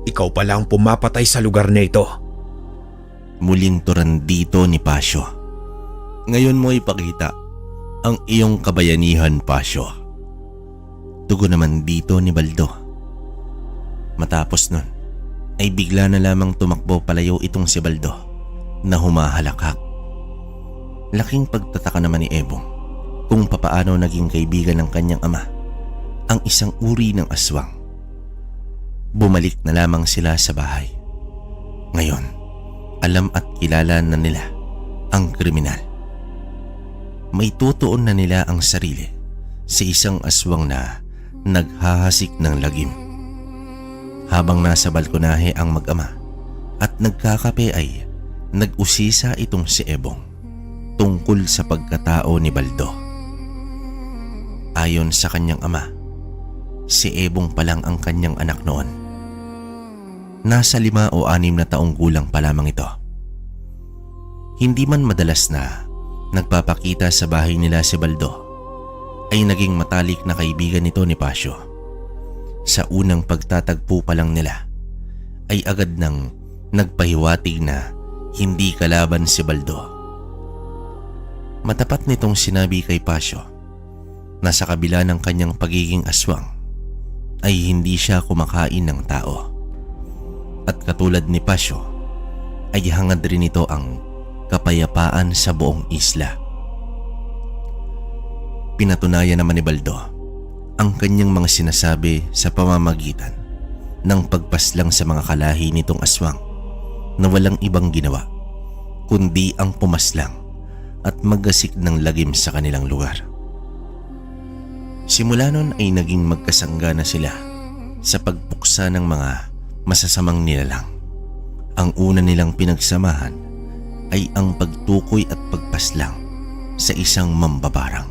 Ikaw pala ang pumapatay sa lugar na ito. Mulinturan dito ni Pasyo. Ngayon mo ipakita ang iyong kabayanihan, Pasyo. Tugon naman dito ni Baldo. Matapos nun, ay bigla na lamang tumakbo palayo itong si Baldo na humahalakak. Laking pagtataka naman ni Ebong kung papaano naging kaibigan ng kanyang ama ang isang uri ng aswang. Bumalik na lamang sila sa bahay. Ngayon, alam at kilala na nila ang kriminal. May tutuon na nila ang sarili sa isang aswang na naghahasik ng lagim. Habang nasa balkonahe ang mag-ama at nagkakape ay nag-usisa itong si Ebong tungkol sa pagkatao ni Baldo. Ayon sa kanyang ama, si Ebong pa lang ang kanyang anak noon. Nasa 5 o 6 na taong gulang pa lamang ito. Hindi man madalas na nagpapakita sa bahay nila si Baldo, ay naging matalik na kaibigan nito ni Pasio. Sa unang pagtatagpo pa lang nila ay agad nang nagpahiwatig na hindi kalaban si Baldo. Matapat nitong sinabi kay Pasio na sa kabila ng kanyang pagiging aswang ay hindi siya kumakain ng tao. At katulad ni Pasio ay hangad rin ito ang kapayapaan sa buong isla. Pinatunayan naman ni Baldo ang kanyang mga sinasabi sa pamamagitan ng pagpaslang sa mga kalahi nitong aswang na walang ibang ginawa kundi ang pumaslang at maggasik ng lagim sa kanilang lugar. Simula nun ay naging magkasangga na sila sa pagpuksa ng mga masasamang nilalang. Ang una nilang pinagsamahan ay ang pagtukoy at pagpaslang sa isang mambabarang.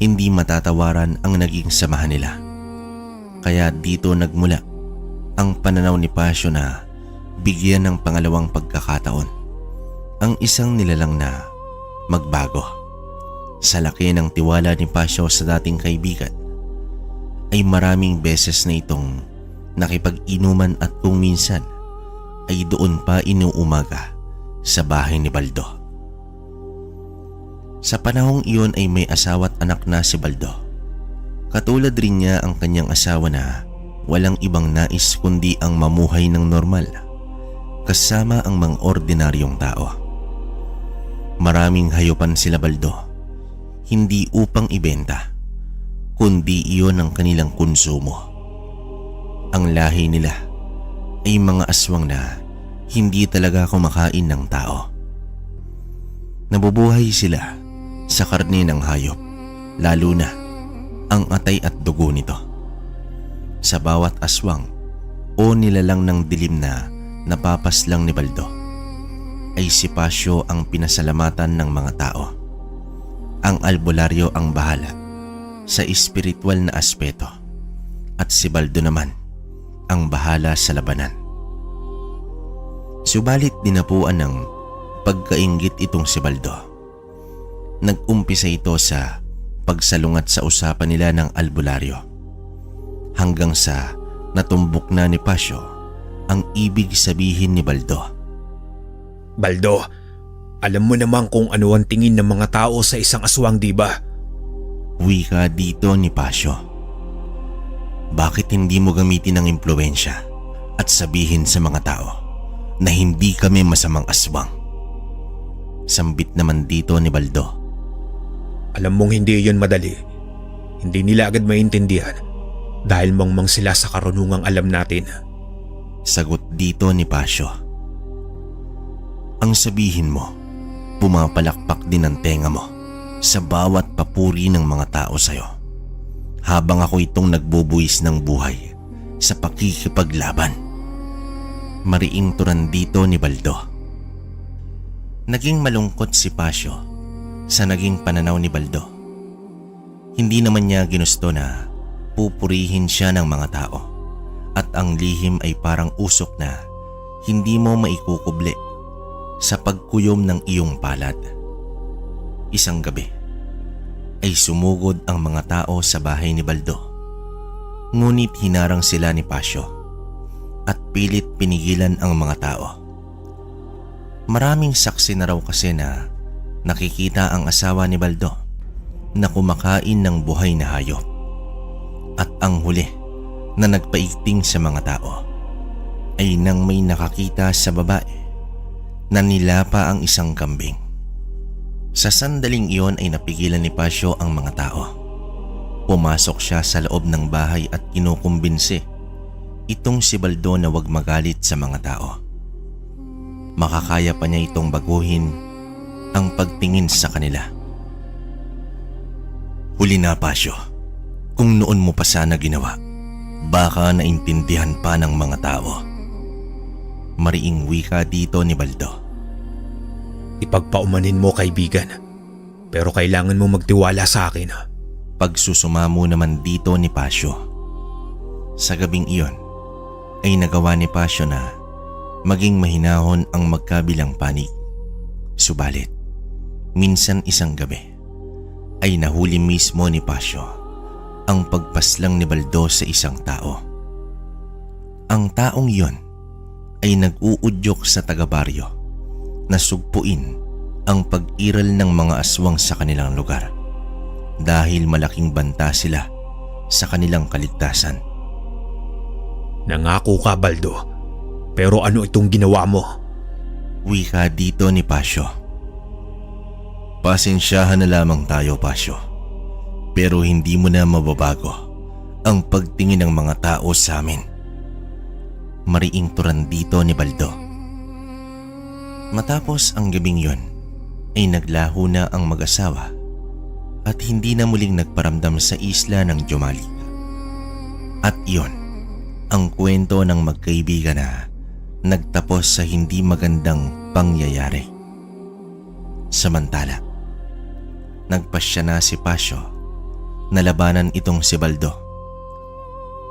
Hindi matatawaran ang naging samahan nila. Kaya dito nagmula ang pananaw ni Pasio na bigyan ng pangalawang pagkakataon ang isang nilalang na magbago. Sa laki ng tiwala ni Pasio sa dating kaibigan ay maraming beses na itong nakipag-inuman at kung minsan ay doon pa inuumaga sa bahay ni Baldo. Sa panahong iyon ay may asawa at anak na si Baldo. Katulad rin niya ang kanyang asawa na walang ibang nais kundi ang mamuhay ng normal kasama ang mga ordinaryong tao. Maraming hayupan sila Baldo, hindi upang ibenta, kundi iyon ang kanilang konsumo. Ang lahi nila ay mga aswang na hindi talaga kumakain ng tao. Nabubuhay sila sa karne ng hayop, lalo na ang atay at dugo nito. Sa bawat aswang o nilalang ng dilim na napapaslang ni Baldo ay si Pasio ang pinasalamatan ng mga tao. Ang albularyo ang bahala sa espiritual na aspeto at si Baldo naman ang bahala sa labanan. Subalit dinapuan ng pagkainggit itong si Baldo. Nag-umpisa ito sa pagsalungat sa usapan nila ng albularyo hanggang sa natumbok na ni Pasio ang ibig sabihin ni Baldo. Baldo, alam mo naman kung ano ang tingin ng mga tao sa isang aswang, di ba? Wika dito ni Pasio. Bakit hindi mo gamitin ang impluwensya at sabihin sa mga tao na hindi kami masamang aswang? Sambit naman dito ni Baldo. Alam mong hindi yun madali. Hindi nila agad maintindihan dahil mangmang sila sa karunungang alam natin. Sagot dito ni Pasio. Ang sabihin mo, pumapalakpak din ang tenga mo sa bawat papuri ng mga tao sa'yo, habang ako itong nagbubuwis ng buhay sa pakikipaglaban. Mariing turan dito ni Baldo. Naging malungkot si Pasio sa naging pananaw ni Baldo. Hindi naman niya ginusto na pupurihin siya ng mga tao at ang lihim ay parang usok na hindi mo maikukubli sa pagkuyom ng iyong palad. Isang gabi ay sumugod ang mga tao sa bahay ni Baldo. Ngunit hinarang sila ni Pasio at pilit pinigilan ang mga tao. Maraming saksi na raw kasi na nakikita ang asawa ni Baldo na kumakain ng buhay na hayop. At ang huli na nagpaigting sa mga tao ay nang may nakakita sa babae na nilapa ang isang kambing. Sa sandaling iyon ay napigilan ni Pasio ang mga tao. Pumasok siya sa loob ng bahay at kinukumbinsi itong si Baldo na wag magalit sa mga tao. Makakaya pa niya itong baguhin ang pagtingin sa kanila. Huli na, Pasio. Kung noon mo pa sana ginawa, baka naintindihan pa ng mga tao. Mariing wika dito ni Baldo. Ipagpaumanin mo, kaibigan. Pero kailangan mo magtiwala sa akin. Pagsusumamo naman dito ni Pasio. Sa gabing iyon ay nagawa ni Pasio na maging mahinahon ang magkabilang panig. Subalit, minsan isang gabi ay nahuli mismo ni Pasio ang pagpaslang ni Baldo sa isang tao. Ang taong iyon ay nag-uudyok sa taga-baryo na sugpuin ang pag-iral ng mga aswang sa kanilang lugar dahil malaking banta sila sa kanilang kaligtasan. Nangako ka, Baldo. Pero ano itong ginawa mo? Wika dito ni Pasio. Pasensyahan na lamang tayo, Pasio. Pero hindi mo na mababago ang pagtingin ng mga tao sa amin. Mariing turan dito ni Baldo. Matapos ang gabing yon ay naglaho na ang mag-asawa at hindi na muling nagparamdam sa isla ng Jumali. At iyon ang kwento ng magkaibigan na nagtapos sa hindi magandang pangyayari. Samantala, nagpasya na si Pasio na labanan itong si Baldo.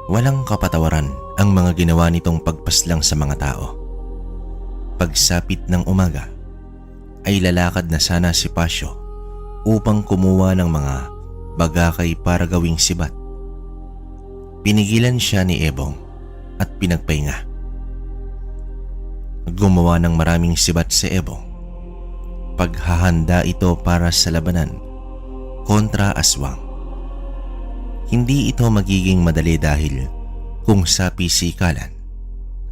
Walang kapatawaran ang mga ginawa nitong pagpaslang sa mga tao. Pagsapit ng umaga, ay lalakad na sana si Pasio upang kumuha ng mga bagakay para gawing sibat. Pinigilan siya ni Ebong at pinagpahinga. Gumawa ng maraming sibat si Ebong. Paghahanda ito para sa labanan kontra aswang. Hindi ito magiging madali dahil kung sa pisikalan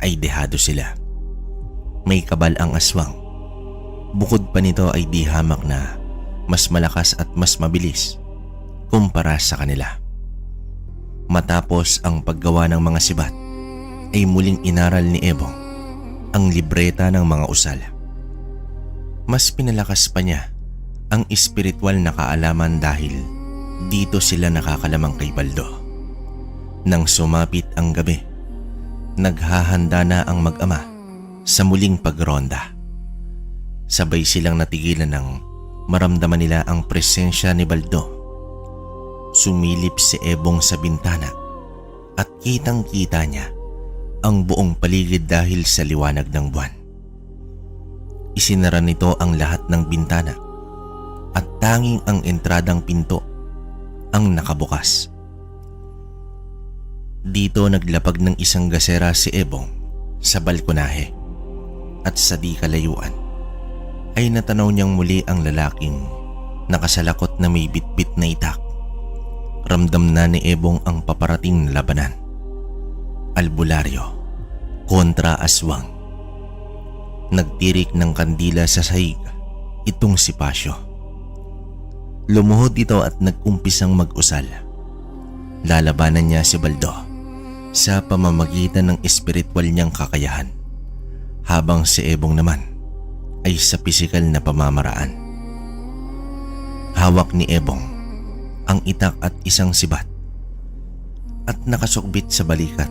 ay dehado sila. May kabal ang aswang. Bukod pa nito ay di hamak na mas malakas at mas mabilis kumpara sa kanila. Matapos ang paggawa ng mga sibat ay muling inaral ni Ebong ang libreta ng mga usal. Mas pinalakas pa niya ang espiritual na kaalaman dahil dito sila nakakalamang kay Baldo. Nang sumapit ang gabi, naghahanda na ang mag-ama sa muling pagronda. Sabay silang natigilan nang maramdaman nila ang presensya ni Baldo. Sumilip si Ebong sa bintana at kitang-kita niya ang buong paligid dahil sa liwanag ng buwan. Isinara nito ang lahat ng bintana at tanging ang entradang pinto ang nakabukas. Dito naglapag ng isang gasera si Ebong sa balkonahe at sa di kalayuan ay natanaw niyang muli ang lalaking nakasalakot na may bitbit na itak. Ramdam na ni Ebong ang paparating na labanan. Albularyo kontra aswang. Nagtirik ng kandila sa sahig itong si Pasio. Lumuhod ito at nagkumpisang mag-usal. Lalabanan niya si Baldo sa pamamagitan ng espiritual niyang kakayahan, habang si Ebong naman ay sa pisikal na pamamaraan. Hawak ni Ebong ang itak at isang sibat at nakasukbit sa balikat.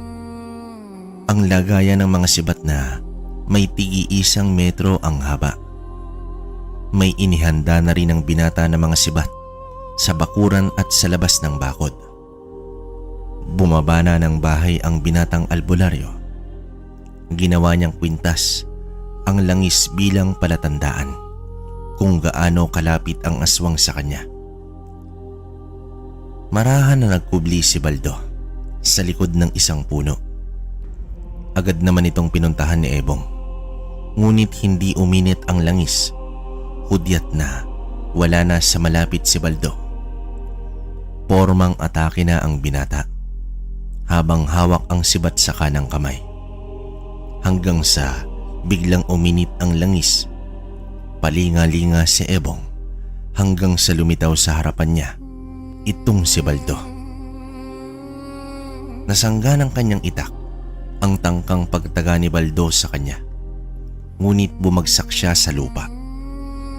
Ang lagayan ng mga sibat na may tigi-isang metro ang haba. May inihanda na rin ang binata ng mga sibat sa bakuran at sa labas ng bakod. Bumaba na ng bahay ang binatang albularyo. Ginawa niyang kwintas ang langis bilang palatandaan kung gaano kalapit ang aswang sa kanya. Marahan na nagkubli si Baldo sa likod ng isang puno. Agad naman itong pinuntahan ni Ebong, ngunit hindi uminit ang langis. Hudyat na wala na sa malapit si Baldo. Pormang atake na ang binata habang hawak ang sibat sa kanang kamay, hanggang sa biglang uminit ang langis. Palinga-linga si Ebong hanggang sa lumitaw sa harapan niya itong si Baldo. Nasangga ng kanyang itak ang tangkang pagtaga ni Baldo sa kanya, ngunit bumagsak siya sa lupa.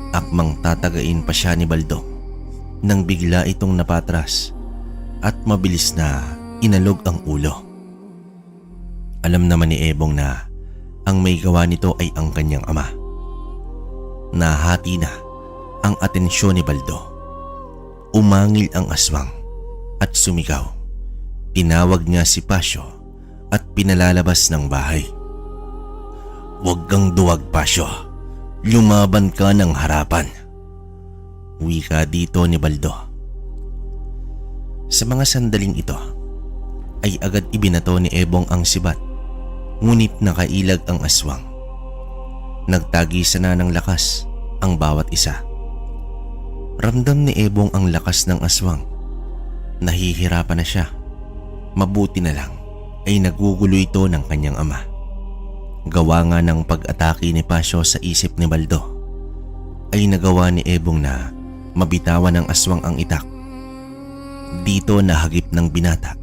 Akmang tatagain pa siya ni Baldo nang bigla itong napatras at mabilis na inalog ang ulo. Alam naman ni Ebong na ang may gawa nito ay ang kanyang ama. Nahati na ang atensyon ni Baldo. Umangil ang aswang at sumigaw. Tinawag niya si Pasio at pinalalabas ng bahay. "Huwag kang duwag, Pasio. Lumaban ka ng harapan," wika dito ni Baldo Sa mga sandaling ito ay agad ibinato ni Ebong ang sibat, ngunit nakailag ang aswang. Nagtagisa na ng lakas ang bawat isa. Ramdam ni Ebong ang lakas ng aswang. Nahihirapan na siya. Mabuti na lang ay nagugulo ito ng kanyang ama. Gawa nga ng pag-atake ni Pasyo sa isip ni Baldo, ay nagawa ni Ebong na mabitawan ng aswang ang itak. Dito nahagip ng binata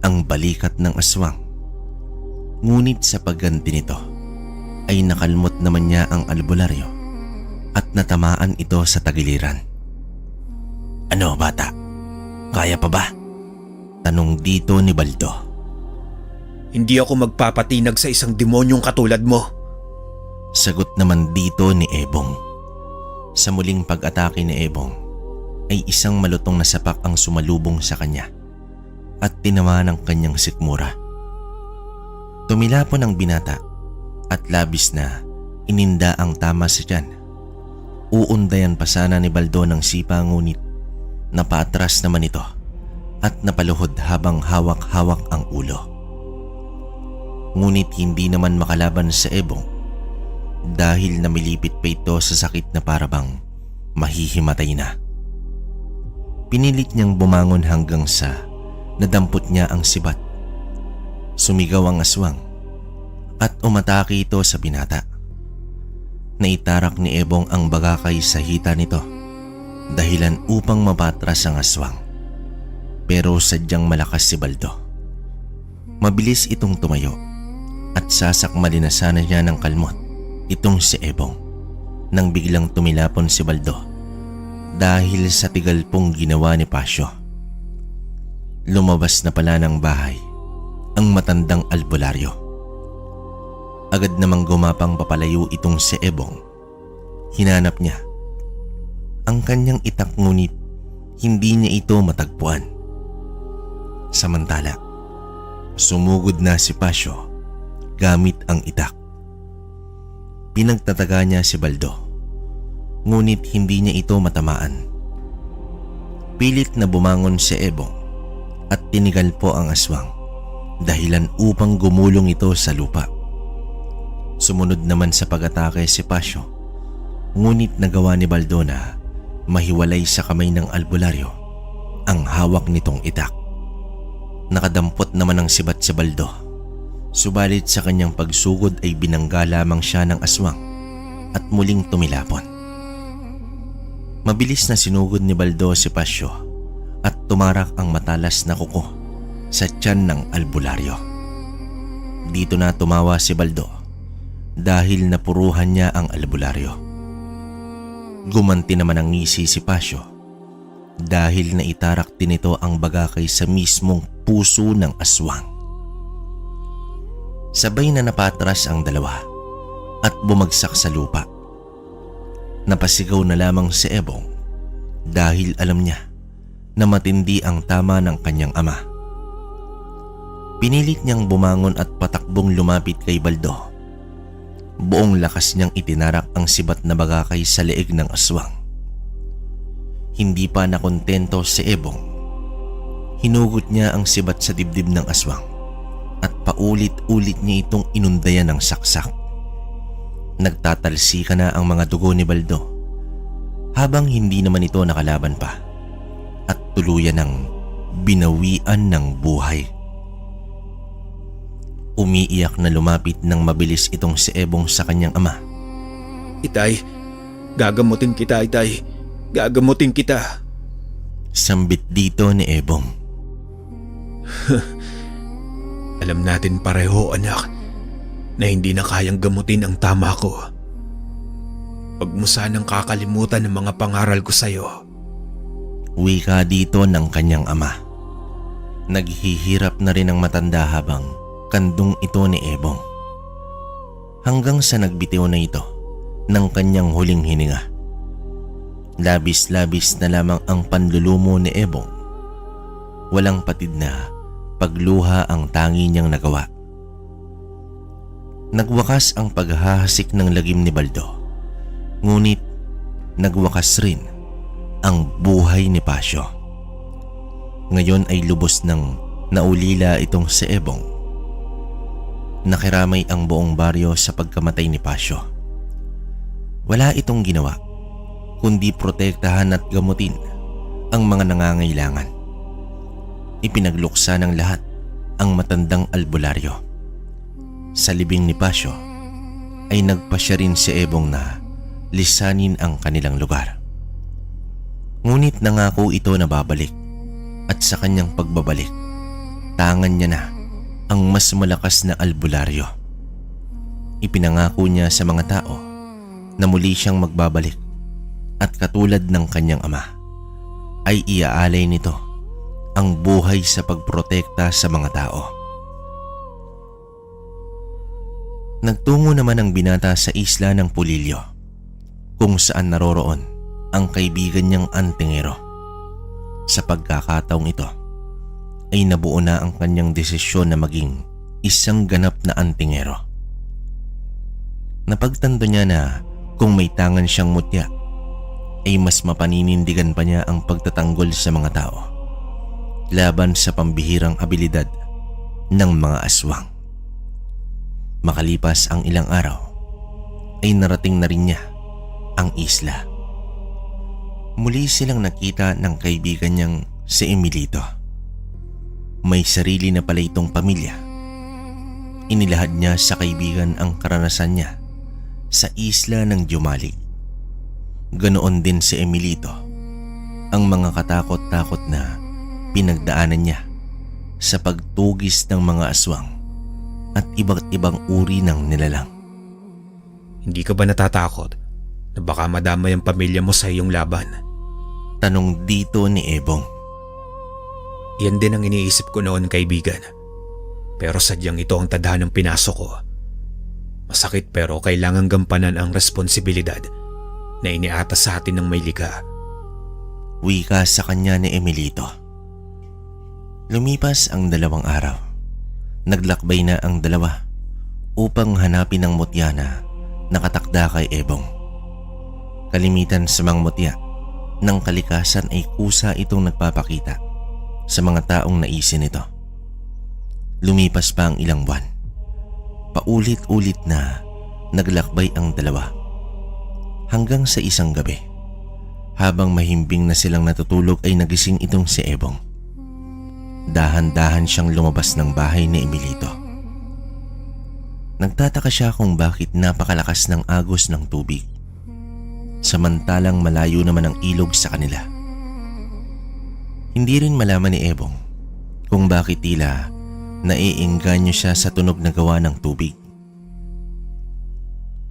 ang balikat ng aswang. Ngunit sa pagganti nito ay nakalmot naman niya ang albularyo at natamaan ito sa tagiliran. "Ano bata? Kaya pa ba?" tanong dito ni Baldo. Hindi ako magpapatinag sa isang demonyong katulad mo. Sagot naman dito ni Ebong. Sa muling pag-atake ni Ebong ay isang malutong na sapak ang sumalubong sa kanya at tinawa ng kanyang sikmura. Tumilapon ang binata at labis na ininda ang tama sa tiyan. Uundayan pa sana ni Baldo ng sipa, ngunit napaatras naman ito at napaluhod habang hawak-hawak ang ulo. Ngunit hindi naman makalaban sa Ebong dahil namilipit pa ito sa sakit na parabang mahihimatay na. Pinilit niyang bumangon hanggang sa nadampot niya ang sibat. Sumigaw ang aswang at umatake ito sa binata. Naitarak ni Ebong ang bagakay sa hita nito, dahilan upang mapatras ang aswang. Pero sadyang malakas si Baldo. Mabilis itong tumayo at sasakmalin na sana niya ng kalmot itong si Ebong nang biglang tumilapon si Baldo dahil sa tigal pong ginawa ni Pasyo. Lumabas na pala ng bahay ang matandang albularyo. Agad namang gumapang papalayo itong si Ebong. Hinanap niya ang kanyang itak, ngunit hindi niya ito matagpuan. Samantala, sumugod na si Pasyo gamit ang itak. Pinagtataga niya si Baldo, ngunit hindi niya ito matamaan. Pilit na bumangon si Ebong at tinigal po ang aswang, dahilan upang gumulong ito sa lupa. Sumunod naman sa pag-atake si Pasyo, ngunit nagawa ni Baldo na mahiwalay sa kamay ng albularyo ang hawak nitong itak. Nakadampot naman ang sibat si Baldo, subalit sa kanyang pagsugod ay binangga lamang siya ng aswang at muling tumilapon. Mabilis na sinugod ni Baldo si Pasyo at tumarak ang matalas na kuko sa tiyan ng albularyo. Dito na tumawa si Baldo dahil napuruhan niya ang albularyo. Gumanti naman ang ngisi si Pasyo dahil naitarak din ito ang bagakay sa mismong puso ng aswang. Sabay na napatras ang dalawa at bumagsak sa lupa. Napasigaw na lamang si Ebong dahil alam niya na matindi ang tama ng kanyang ama. Pinilit niyang bumangon at patakbong lumapit kay Baldo. Buong lakas niyang itinarak ang sibat na bagakay sa leeg ng aswang. Hindi pa nakontento si Ebong. Hinugot niya ang sibat sa dibdib ng aswang at paulit-ulit niya itong inundayan ng saksak. Nagtatalsika na ang mga dugo ni Baldo habang hindi naman ito nakalaban pa at tuluyan ng binawian ng buhay. Umiiyak na lumapit ng mabilis itong si Ebong sa kanyang ama. Itay, gagamutin kita, Itay. Gagamutin kita. Sambit dito ni Ebong. Alam natin pareho, anak, na hindi na kayang gamutin ang tama ko. Huwag mo sanang kakalimutan ang mga pangaral ko sa'yo. Wika dito ng kanyang ama. Naghihirap na rin ang matanda habang kandong ito ni Ebong. Hanggang sa nagbitiw na ito ng kanyang huling hininga. Labis-labis na lamang ang panlulumo ni Ebong. Walang patid na pagluha ang tangi niyang nagawa. Nagwakas ang paghahasik ng lagim ni Baldo, ngunit nagwakas rin ang buhay ni Pasyo. Ngayon ay lubos ng naulila itong si Ebong. Nakiramay ang buong baryo sa pagkamatay ni Pasio. Wala itong ginawa kundi protektahan at gamutin ang mga nangangailangan. Ipinagluksa ng lahat ang matandang albularyo. Sa libing ni Pasio ay nagpasya rin si Ebong na lisanin ang kanilang lugar. Ngunit nangako ito na babalik, at sa kanyang pagbabalik, tangan niya na ang mas malakas na albularyo. Ipinangako niya sa mga tao na muli siyang magbabalik at katulad ng kanyang ama ay iaalay nito ang buhay sa pagprotekta sa mga tao. Nagtungo naman ang binata sa isla ng Pulilio, kung saan naroroon ang kaibigan niyang Antingero. Sa pagkakataong ito ay nabuo na ang kanyang desisyon na maging isang ganap na Antingero. Napagtanto niya na kung may tangan siyang mutya ay mas mapaninindigan pa niya ang pagtatanggol sa mga tao laban sa pambihirang abilidad ng mga aswang. Makalipas ang ilang araw ay narating na rin niya ang isla. Muli silang nakita ng kaibigan niyang si Emilito. May sarili na pala itong pamilya. Inilahad niya sa kaibigan ang karanasan niya sa isla ng Jumalig. Ganoon din si Emilito ang mga katakot-takot na pinagdaanan niya sa pagtugis ng mga aswang at iba't ibang uri ng nilalang. Hindi ka ba natatakot na baka madamay ang pamilya mo sa iyong laban? Tanong dito ni Ebong. Yan din ang iniisip ko noon, kaibigan. Pero sadyang ito ang tadhanang pinasok ko. Masakit pero kailangang gampanan ang responsibilidad na iniatas sa atin ng may likha. Wika sa kanya ni Emilito. Lumipas ang 2 araw. Naglakbay na ang dalawa upang hanapin ang mutya na nakatakda kay Ebong. Kalimitan sa mga mutya ng kalikasan ay kusa itong nagpapakita sa mga taong naisin nito. Lumipas pa ang ilang buwan. Paulit-ulit na naglakbay ang dalawa hanggang sa isang gabi. Habang mahimbing na silang natutulog ay nagising itong si Ebong. Dahan-dahan siyang lumabas ng bahay ni Emilito. Nagtataka siya kung bakit napakalakas ng agos ng tubig, samantalang malayo naman ang ilog sa kanila. Hindi rin malaman ni Ebong kung bakit tila naiengganyo siya sa tunog na gawa ng tubig.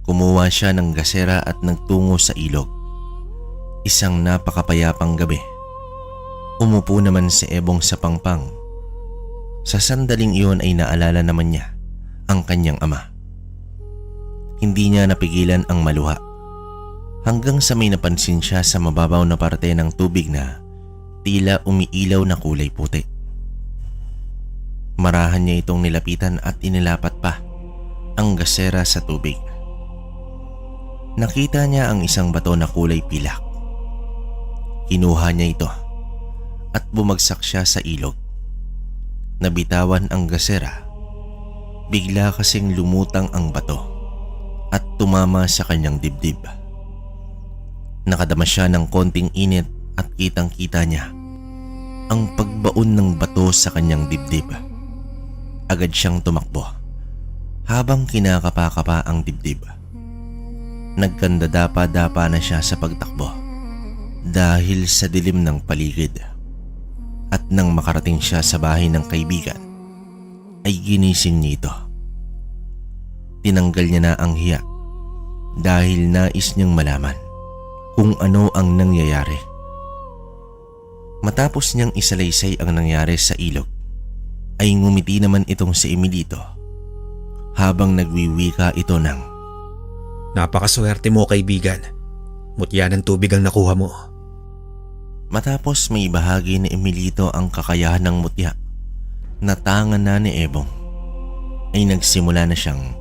Kumuha siya ng gasera at nagtungo sa ilog. Isang napakapayapang gabi. Umupo naman si Ebong sa pangpang. Sa sandaling iyon ay naalala naman niya ang kanyang ama. Hindi niya napigilan ang maluha hanggang sa may napansin siya sa mababaw na parte ng tubig na tila umiilaw na kulay puti. Marahan niya itong nilapitan at inilapat pa ang gasera sa tubig. Nakita niya ang isang bato na kulay pilak. Kinuha niya ito at bumagsak siya sa ilog. Nabitawan ang gasera. Bigla kasing lumutang ang bato at tumama sa kanyang dibdib. Nakadama siya ng konting init at kitang-kita niya ang pagbaon ng bato sa kanyang dibdib. Agad siyang tumakbo habang kinakapa-kapa ang dibdib. Nagkandadapa-dapa na siya sa pagtakbo dahil sa dilim ng paligid. At nang makarating siya sa bahay ng kaibigan, ay ginising niya ito. Tinanggal niya na ang hiya dahil nais niyang malaman kung ano ang nangyayari. Matapos niyang isalaysay ang nangyari sa ilog, ay ngumiti naman itong si Emilito habang nagwiwika ito ng, Napakaswerte mo, kaibigan. Mutya ng tubig ang nakuha mo. Matapos may bahagi ni Emilito ang kakayahan ng mutya na tangan na ni Ebong, ay nagsimula na siyang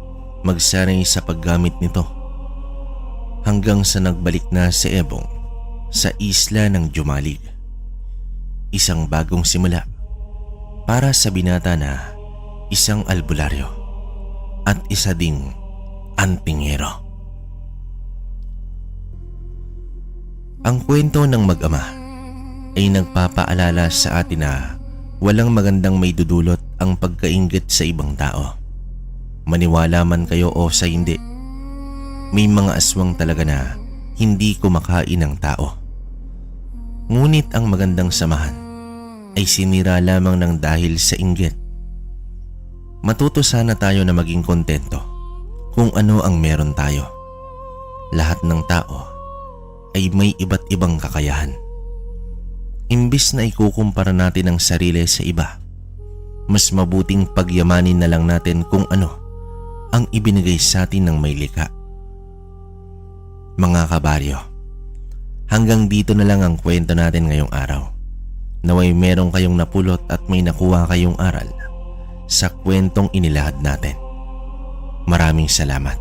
magsanay sa paggamit nito hanggang sa nagbalik na si Ebong sa isla ng Jumalig. isang bagong simula para sa binata na isang albularyo at isa ding antingero. Ang kwento ng mag-ama ay nagpapaalala sa atin na walang magandang may dudulot ang pagkainggit sa ibang tao. Maniwala man kayo o sa hindi, may mga aswang talaga na hindi kumakain ng tao. Ngunit ang magandang samahan ay sinira lamang ng dahil sa inggit. Matuto sana tayo na maging kontento kung ano ang meron tayo. Lahat ng tao ay may iba't ibang kakayahan. Imbis na ikukumpara natin ang sarili sa iba, mas mabuting pagyamanin na lang natin kung ano ang ibinigay sa atin ng may likha. Mga kabaryo, hanggang dito na lang ang kwento natin ngayong araw. Naway merong kayong napulot at may nakuha kayong aral sa kwentong inilahad natin. Maraming salamat.